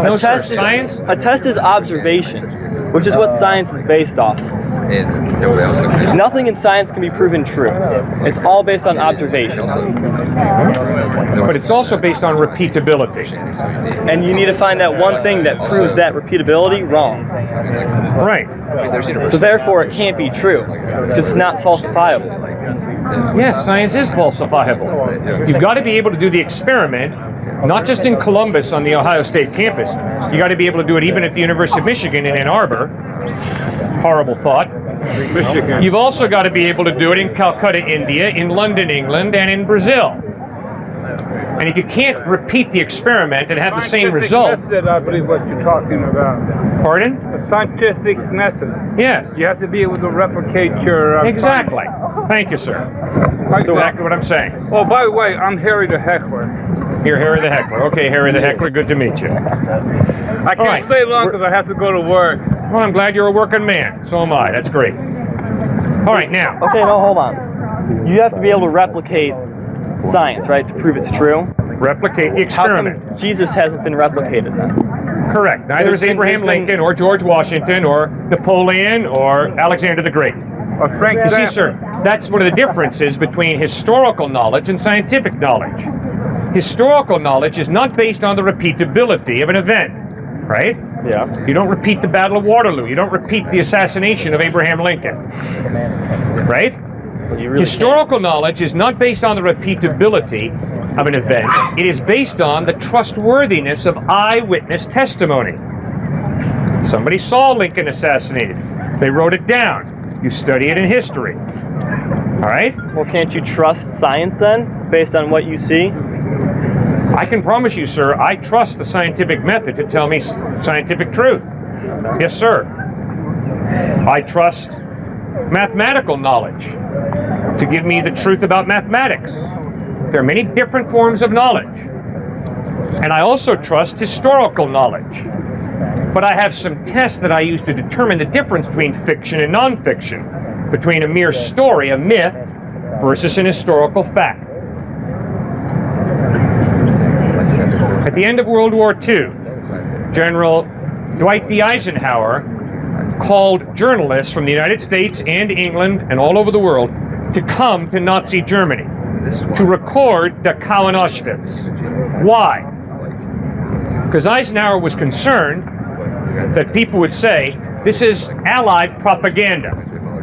[SPEAKER 2] No, sir. Science?
[SPEAKER 7] A test is observation, which is what science is based off. Nothing in science can be proven true. It's all based on observation.
[SPEAKER 2] But it's also based on repeatability.
[SPEAKER 7] And you need to find that one thing that proves that repeatability wrong.
[SPEAKER 2] Right.
[SPEAKER 7] So therefore it can't be true, because it's not falsifiable.
[SPEAKER 2] Yes, science is falsifiable. You've got to be able to do the experiment, not just in Columbus on the Ohio State campus. You got to be able to do it even at the University of Michigan in Ann Arbor. Horrible thought. You've also got to be able to do it in Calcutta, India, in London, England, and in Brazil. And if you can't repeat the experiment and have the same result...
[SPEAKER 11] Method, I believe what you're talking about.
[SPEAKER 2] Pardon?
[SPEAKER 11] A scientific method.
[SPEAKER 2] Yes.
[SPEAKER 11] You have to be able to replicate your...
[SPEAKER 2] Exactly. Thank you, sir. That's exactly what I'm saying.
[SPEAKER 11] Oh, by the way, I'm Harry the Heckler.
[SPEAKER 2] You're Harry the Heckler. Okay, Harry the Heckler, good to meet you.
[SPEAKER 11] I can't stay long because I have to go to work.
[SPEAKER 2] Well, I'm glad you're a working man. So am I. That's great. All right, now.
[SPEAKER 7] Okay, no, hold on. You have to be able to replicate science, right, to prove it's true?
[SPEAKER 2] Replicate the experiment.
[SPEAKER 7] How come Jesus hasn't been replicated then?
[SPEAKER 2] Correct. Neither is Abraham Lincoln or George Washington or Napoleon or Alexander the Great. You see, sir, that's one of the differences between historical knowledge and scientific knowledge. Historical knowledge is not based on the repeatability of an event, right?
[SPEAKER 7] Yeah.
[SPEAKER 2] You don't repeat the Battle of Waterloo. You don't repeat the assassination of Abraham Lincoln, right? Historical knowledge is not based on the repeatability of an event. It is based on the trustworthiness of eyewitness testimony. Somebody saw Lincoln assassinated. They wrote it down. You study it in history. All right?
[SPEAKER 6] Well, can't you trust science then, based on what you see?
[SPEAKER 2] I can promise you, sir, I trust the scientific method to tell me scientific truth. Yes, sir. I trust mathematical knowledge to give me the truth about mathematics. There are many different forms of knowledge. And I also trust historical knowledge. But I have some tests that I use to determine the difference between fiction and nonfiction, between a mere story, a myth, versus an historical fact. At the end of World War II, General Dwight D. Eisenhower called journalists from the United States and England and all over the world to come to Nazi Germany to record Dachau and Auschwitz. Why? Because Eisenhower was concerned that people would say, this is Allied propaganda,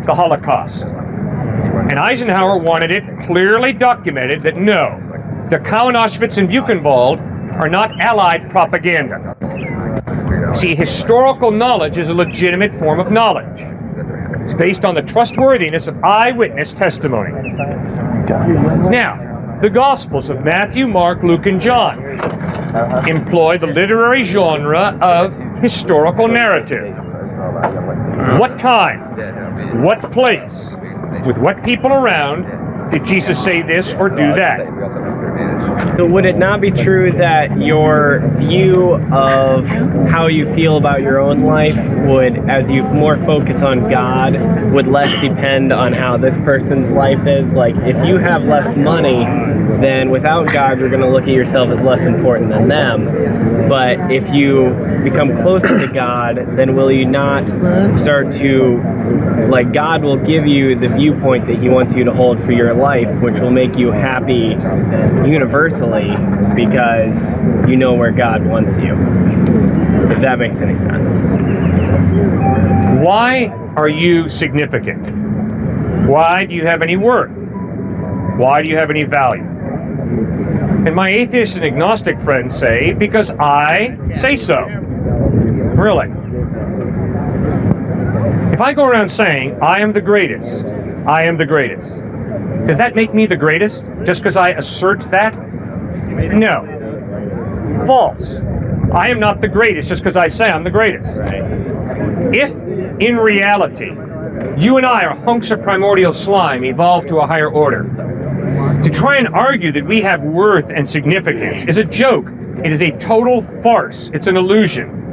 [SPEAKER 2] the Holocaust. And Eisenhower wanted it clearly documented that no, Dachau and Auschwitz and Buchenwald are not Allied propaganda. See, historical knowledge is a legitimate form of knowledge. It's based on the trustworthiness of eyewitness testimony. Now, the Gospels of Matthew, Mark, Luke, and John employ the literary genre of historical narrative. What time, what place, with what people around did Jesus say this or do that?
[SPEAKER 12] So would it not be true that your view of how you feel about your own life would, as you more focus on God, would less depend on how this person's life is? Like, if you have less money, then without God, you're going to look at yourself as less important than them. But if you become closer to God, then will you not start to, like, God will give you the viewpoint that He wants you to hold for your life, which will make you happy universally because you know where God wants you, if that makes any sense.
[SPEAKER 2] Why are you significant? Why do you have any worth? Why do you have any value? And my atheist and agnostic friends say, because I say so. Really. If I go around saying, I am the greatest, I am the greatest, does that make me the greatest just because I assert that? No. False. I am not the greatest just because I say I'm the greatest. If, in reality, you and I are hunks of primordial slime evolved to a higher order, to try and argue that we have worth and significance is a joke. It is a total farce. It's an illusion.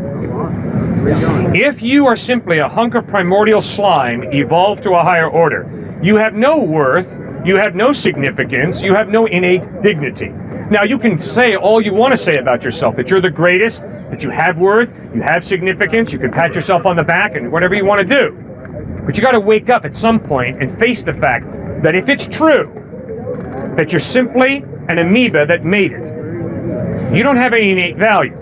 [SPEAKER 2] If you are simply a hunk of primordial slime evolved to a higher order, you have no worth, you have no significance, you have no innate dignity. Now, you can say all you want to say about yourself, that you're the greatest, that you have worth, you have significance, you can pat yourself on the back and whatever you want to do. But you got to wake up at some point and face the fact that if it's true that you're simply an amoeba that made it, you don't have any innate value.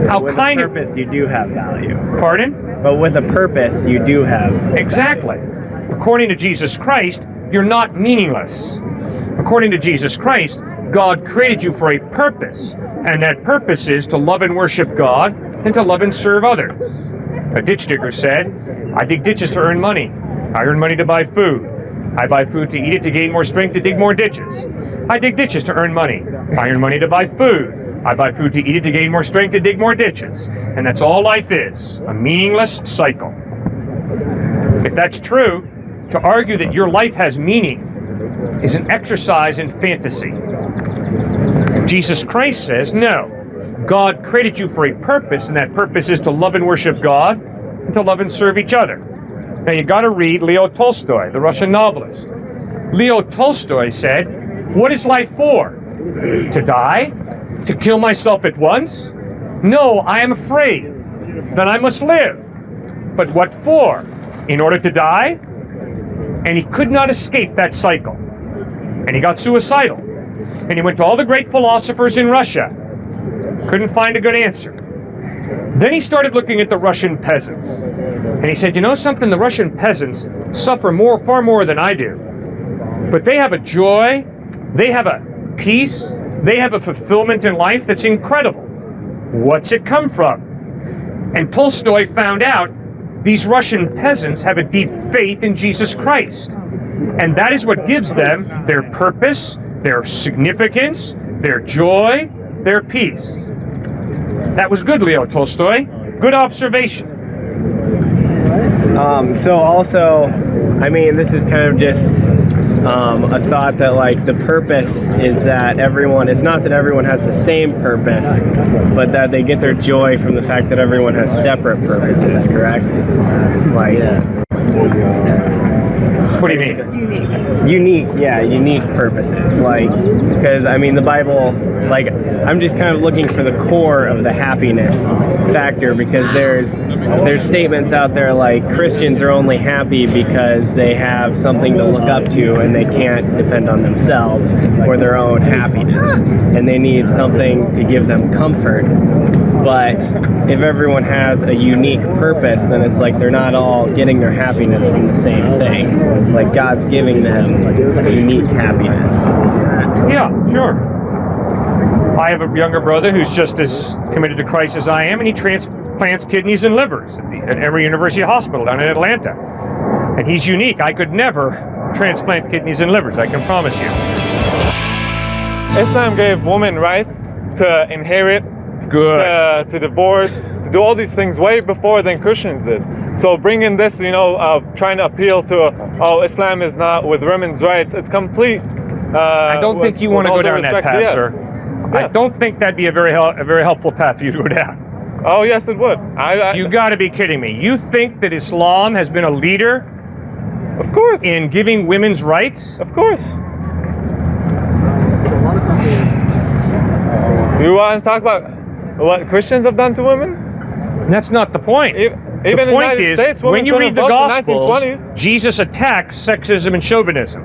[SPEAKER 2] How
[SPEAKER 12] with
[SPEAKER 2] kind
[SPEAKER 12] a purpose, you do have value.
[SPEAKER 2] Pardon?
[SPEAKER 12] But with a purpose, you do have
[SPEAKER 2] Exactly. According to Jesus Christ, you're not meaningless. According to Jesus Christ, God created you for a purpose, and that purpose is to love and worship God and to love and serve others. A ditch digger said, I dig ditches to earn money. I earn money to buy food. I buy food to eat it to gain more strength to dig more ditches. I dig ditches to earn money. I earn money to buy food. I buy food to eat it to gain more strength to dig more ditches. And that's all life is, a meaningless cycle. If that's true, to argue that your life has meaning is an exercise in fantasy. Jesus Christ says, no, God created you for a purpose, and that purpose is to love and worship God and to love and serve each other. Now you got to read Leo Tolstoy, the Russian novelist. Leo Tolstoy said, what is life for? To die? To kill myself at once? No, I am afraid. Then I must live. But what for? In order to die? And he could not escape that cycle. And he got suicidal. And he went to all the great philosophers in Russia. Couldn't find a good answer. Then he started looking at the Russian peasants. And he said, you know something? The Russian peasants suffer far more than I do. But they have a joy, they have a peace, they have a fulfillment in life that's incredible. What's it come from? And Tolstoy found out these Russian peasants have a deep faith in Jesus Christ. And that is what gives them their purpose, their significance, their joy, their peace. That was good, Leo Tolstoy. Good observation.
[SPEAKER 12] So also, I mean, this is kind of just a thought that like the purpose is that everyone, it's not that everyone has the same purpose, but that they get their joy from the fact that everyone has separate purposes, correct? Like,
[SPEAKER 2] what do you mean?
[SPEAKER 12] Unique purposes. Like, because I mean, the Bible, like, I'm just kind of looking for the core of the happiness factor, because there's statements out there like Christians are only happy because they have something to look up to and they can't depend on themselves or their own happiness, and they need something to give them comfort. But if everyone has a unique purpose, then it's like they're not all getting their happiness from the same thing. It's like God's giving them a unique happiness.
[SPEAKER 2] Yeah, sure. I have a younger brother who's just as committed to Christ as I am, and he transplants kidneys and livers at Emory University Hospital down in Atlanta. And he's unique. I could never transplant kidneys and livers, I can promise you.
[SPEAKER 13] Islam gave women rights to inherit, to divorce, to do all these things way before than Christians did. So bringing this, trying to appeal to, Islam is not with women's rights, it's complete.
[SPEAKER 2] I don't think you want to go down that path, sir. Yes. I don't think that'd be a very helpful path for you to go down.
[SPEAKER 13] Oh, yes, it would.
[SPEAKER 2] You got to be kidding me. You think that Islam has been a leader?
[SPEAKER 13] Of course.
[SPEAKER 2] In giving women's rights?
[SPEAKER 13] Of course. You want to talk about what Christians have done to women?
[SPEAKER 2] That's not the point.
[SPEAKER 13] Even
[SPEAKER 2] the point is, when you read the Gospels, Jesus attacks sexism and chauvinism.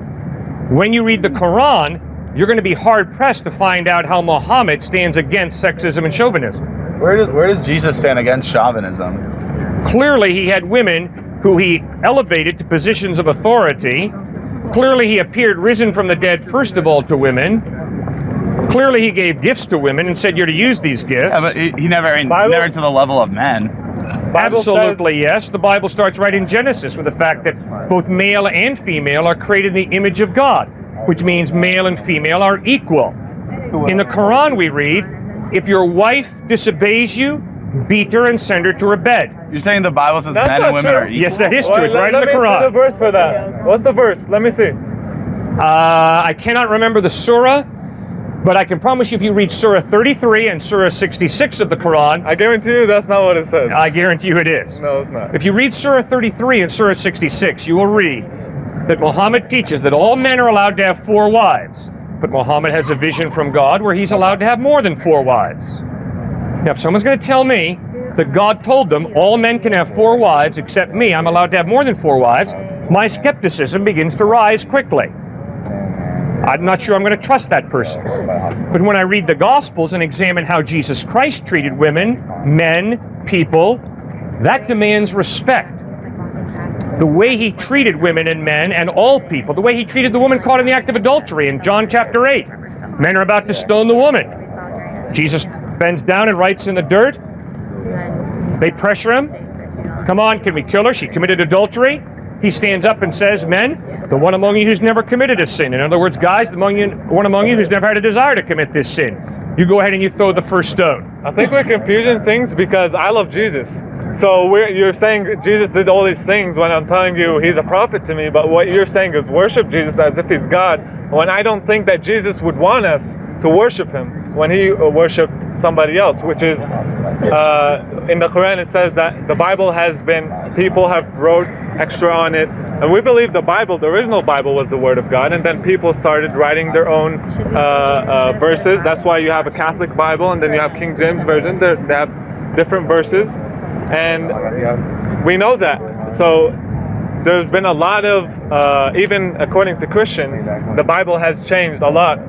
[SPEAKER 2] When you read the Quran, you're going to be hard-pressed to find out how Muhammad stands against sexism and chauvinism.
[SPEAKER 14] Where does Jesus stand against chauvinism?
[SPEAKER 2] Clearly, he had women who he elevated to positions of authority. Clearly, he appeared risen from the dead, first of all, to women. Clearly, he gave gifts to women and said, you're to use these gifts.
[SPEAKER 14] Yeah, but he never to the level of men.
[SPEAKER 2] Absolutely, yes. The Bible starts right in Genesis with the fact that both male and female are created in the image of God, which means male and female are equal. In the Quran we read, if your wife disobeys you, beat her and send her to her bed.
[SPEAKER 14] You're saying the Bible says men and women are equal?
[SPEAKER 2] Yes, that is true. It's right in the Quran.
[SPEAKER 13] Let me see the verse for that. What's the verse? Let me see.
[SPEAKER 2] I cannot remember the surah, but I can promise you if you read Surah 33 and Surah 66 of the Quran...
[SPEAKER 13] I guarantee you that's not what it says.
[SPEAKER 2] I guarantee you it is.
[SPEAKER 13] No, it's not.
[SPEAKER 2] If you read Surah 33 and Surah 66, you will read that Muhammad teaches that all men are allowed to have 4 wives, but Muhammad has a vision from God where he's allowed to have more than 4 wives. Now, if someone's going to tell me that God told them all men can have 4 wives except me, I'm allowed to have more than 4 wives, my skepticism begins to rise quickly. I'm not sure I'm going to trust that person. But when I read the Gospels and examine how Jesus Christ treated women, men, people, that demands respect. The way he treated women and men and all people, the way he treated the woman caught in the act of adultery in John chapter 8. Men are about to stone the woman. Jesus bends down and writes in the dirt. They pressure him. Come on, can we kill her? She committed adultery. He stands up and says, men, the one among you who's never committed a sin. In other words, guys, the one among you who's never had a desire to commit this sin. You go ahead and you throw the first stone.
[SPEAKER 13] I think we're confusing things because I love Jesus. So you're saying Jesus did all these things when I'm telling you he's a prophet to me, but what you're saying is worship Jesus as if he's God, when I don't think that Jesus would want us to worship him when he worshipped somebody else, which is, in the Quran it says that the Bible has been, people have wrote extra on it, and we believe the Bible, the original Bible was the Word of God, and then people started writing their own verses. That's why you have a Catholic Bible, and then you have King James Version. They have different verses, and we know that. So there's been a lot of, even according to Christians, the Bible has changed a lot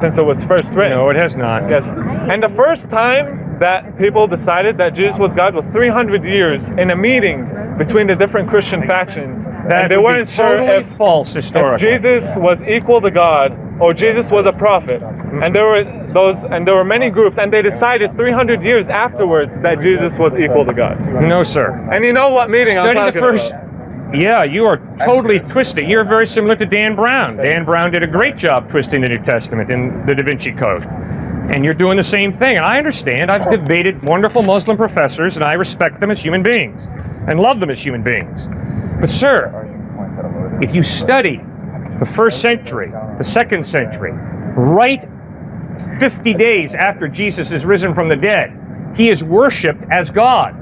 [SPEAKER 13] since it was first written.
[SPEAKER 2] No, it has not.
[SPEAKER 13] Yes. And the first time that people decided that Jesus was God was 300 years in a meeting between the different Christian factions.
[SPEAKER 2] That
[SPEAKER 13] and they
[SPEAKER 2] would
[SPEAKER 13] weren't
[SPEAKER 2] be
[SPEAKER 13] sure
[SPEAKER 2] totally
[SPEAKER 13] if
[SPEAKER 2] false historically.
[SPEAKER 13] Jesus was equal to God or Jesus was a prophet. And there were many groups, and they decided 300 years afterwards that Jesus was equal to God.
[SPEAKER 2] No, sir.
[SPEAKER 13] And you know what meeting I'm
[SPEAKER 2] Study
[SPEAKER 13] talking
[SPEAKER 2] the first.
[SPEAKER 13] about.
[SPEAKER 2] Yeah, you are totally twisting. You're very similar to Dan Brown. Dan Brown did a great job twisting the New Testament in the Da Vinci Code. And you're doing the same thing. And I understand. I've debated wonderful Muslim professors, and I respect them as human beings and love them as human beings. But, sir, if you study the first century, the second century, right 50 days after Jesus is risen from the dead, he is worshipped as God.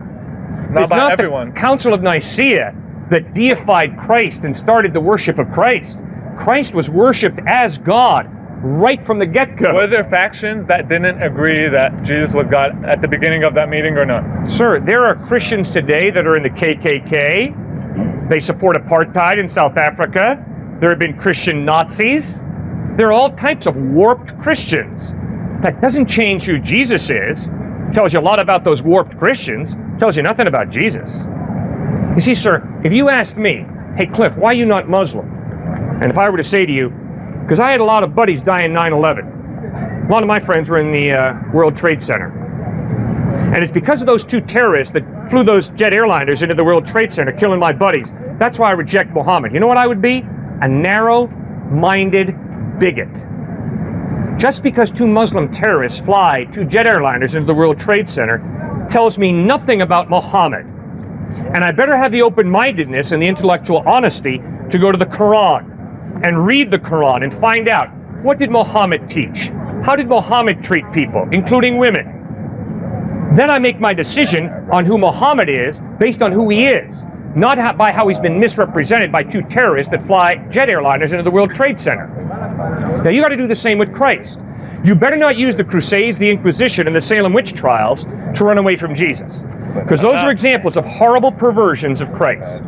[SPEAKER 2] It's not the Council of Nicaea that deified Christ and started the worship of Christ. Christ was worshipped as God right from the get-go.
[SPEAKER 13] Were there factions that didn't agree that Jesus was God at the beginning of that meeting or not?
[SPEAKER 2] Sir, there are Christians today that are in the KKK. They support apartheid in South Africa. There have been Christian Nazis. There are all types of warped Christians. That doesn't change who Jesus is. Tells you a lot about those warped Christians. Tells you nothing about Jesus. You see, sir, if you asked me, hey, Cliff, why are you not Muslim? And if I were to say to you, because I had a lot of buddies die in 9/11. A lot of my friends were in the World Trade Center. And it's because of those two terrorists that flew those jet airliners into the World Trade Center, killing my buddies. That's why I reject Muhammad. You know what I would be? A narrow-minded bigot. Just because two Muslim terrorists fly two jet airliners into the World Trade Center tells me nothing about Muhammad. And I better have the open-mindedness and the intellectual honesty to go to the Quran and read the Quran and find out, what did Muhammad teach? How did Muhammad treat people, including women? Then I make my decision on who Muhammad is based on who he is, not by how he's been misrepresented by two terrorists that fly jet airliners into the World Trade Center. Now you got to do the same with Christ. You better not use the Crusades, the Inquisition, and the Salem witch trials to run away from Jesus, because those are examples of horrible perversions of Christ.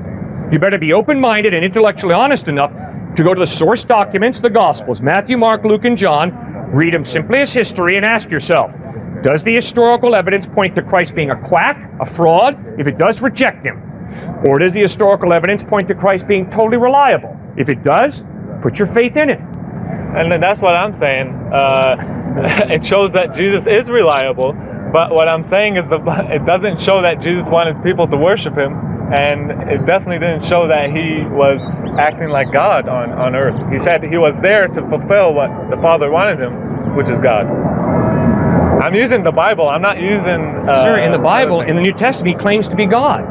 [SPEAKER 2] You better be open-minded and intellectually honest enough to go to the source documents, the Gospels, Matthew, Mark, Luke, and John, read them simply as history, and ask yourself, does the historical evidence point to Christ being a quack, a fraud? If it does, reject him. Or does the historical evidence point to Christ being totally reliable? If it does, put your faith in it.
[SPEAKER 13] And then that's what I'm saying. It shows that Jesus is reliable, but what I'm saying is it doesn't show that Jesus wanted people to worship him, and it definitely didn't show that he was acting like God on earth. He said he was there to fulfill what the Father wanted him, which is God. I'm using the Bible. I'm not using...
[SPEAKER 2] Sir, in the Bible, in the New Testament, he claims to be God.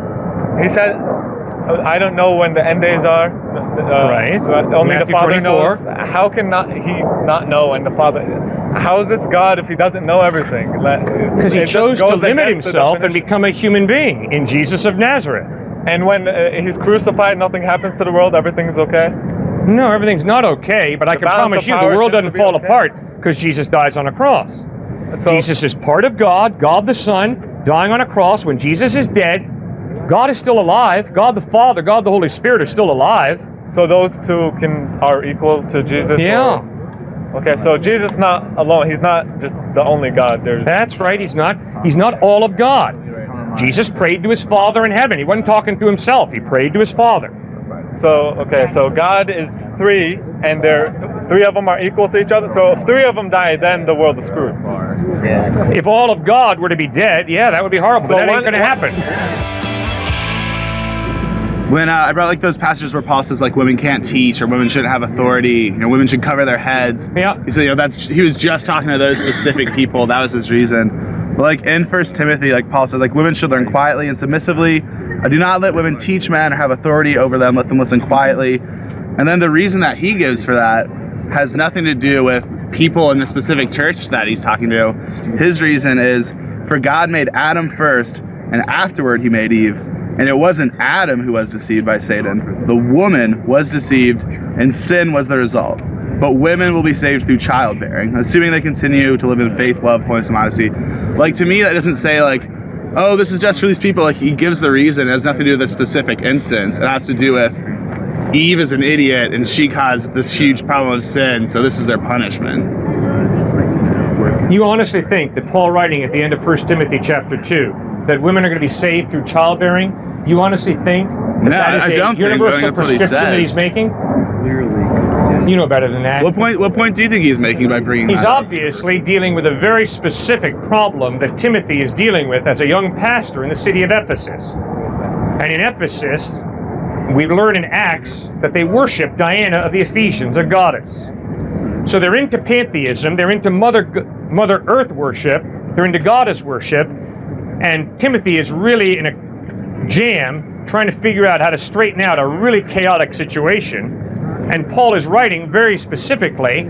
[SPEAKER 13] He said, I don't know when the end days are.
[SPEAKER 2] Right.
[SPEAKER 13] So only
[SPEAKER 2] Matthew
[SPEAKER 13] the Father
[SPEAKER 2] 24.
[SPEAKER 13] knows. How can he not know when the Father... How is this God if he doesn't know everything?
[SPEAKER 2] Because he chose to limit himself and become a human being in Jesus of Nazareth.
[SPEAKER 13] And when he's crucified, nothing happens to the world, everything's okay?
[SPEAKER 2] No, everything's not okay, but I can promise you the world doesn't fall apart because Jesus dies on a cross. So, Jesus is part of God, God the Son, dying on a cross. When Jesus is dead, God is still alive. God the Father, God the Holy Spirit are still alive.
[SPEAKER 13] So those two are equal to Jesus?
[SPEAKER 2] Yeah.
[SPEAKER 13] Okay, so Jesus not alone. He's not just the only God.
[SPEAKER 2] That's right. He's not all of God. Jesus prayed to his Father in heaven. He wasn't talking to himself. He prayed to his Father.
[SPEAKER 13] So God is three, and three of them are equal to each other. So if three of them die, then the world is screwed.
[SPEAKER 2] Yeah. If all of God were to be dead, yeah, that would be horrible. So but that ain't going to happen.
[SPEAKER 14] When I brought like those passages where Paul says like women can't teach or women shouldn't have authority, women should cover their heads.
[SPEAKER 2] Yeah.
[SPEAKER 14] He said, he was just talking to those specific people. That was his reason. But like in 1 Timothy, like Paul says, like women should learn quietly and submissively. Do not let women teach men or have authority over them. Let them listen quietly. And then the reason that he gives for that has nothing to do with people in the specific church that he's talking to. His reason is, for God made Adam first, and afterward he made Eve. And it wasn't Adam who was deceived by Satan. The woman was deceived, and sin was the result. But women will be saved through childbearing, assuming they continue to live in faith, love, holiness, and modesty. Like, to me, that doesn't say, like, oh, this is just for these people. Like, he gives the reason. It has nothing to do with this specific instance. It has to do with Eve is an idiot, and she caused this huge problem of sin, so this is their punishment.
[SPEAKER 2] You honestly think that Paul writing at the end of 1 Timothy chapter 2 that women are going to be saved through childbearing? You honestly think that is a universal prescription that he's making?
[SPEAKER 14] Clearly.
[SPEAKER 2] You know better than that.
[SPEAKER 14] What point do you think he's making by bringing
[SPEAKER 2] He's
[SPEAKER 14] that up?
[SPEAKER 2] obviously dealing with a very specific problem that Timothy is dealing with as a young pastor in the city of Ephesus. And in Ephesus, we learn in Acts that they worship Diana of the Ephesians, a goddess. So they're into pantheism, they're into Mother Earth worship, they're into goddess worship, and Timothy is really in a jam trying to figure out how to straighten out a really chaotic situation. And Paul is writing very specifically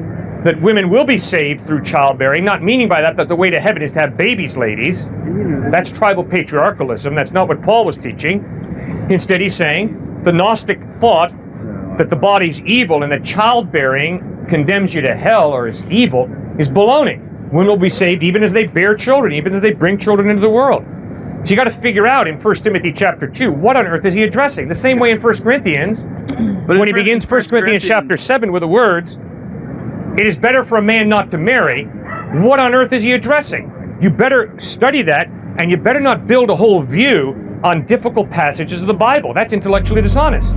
[SPEAKER 2] that women will be saved through childbearing, not meaning by that the way to heaven is to have babies, ladies. That's tribal patriarchalism. That's not what Paul was teaching. Instead, he's saying the Gnostic thought that the body's evil and that childbearing condemns you to hell or is evil is baloney. Women will be saved even as they bear children, even as they bring children into the world. So you got to figure out in 1 Timothy chapter 2, what on earth is he addressing? The same way in 1 Corinthians, but when he begins 1 Corinthians chapter 7 with the words, it is better for a man not to marry, what on earth is he addressing? You better study that, and you better not build a whole view on difficult passages of the Bible. That's intellectually dishonest.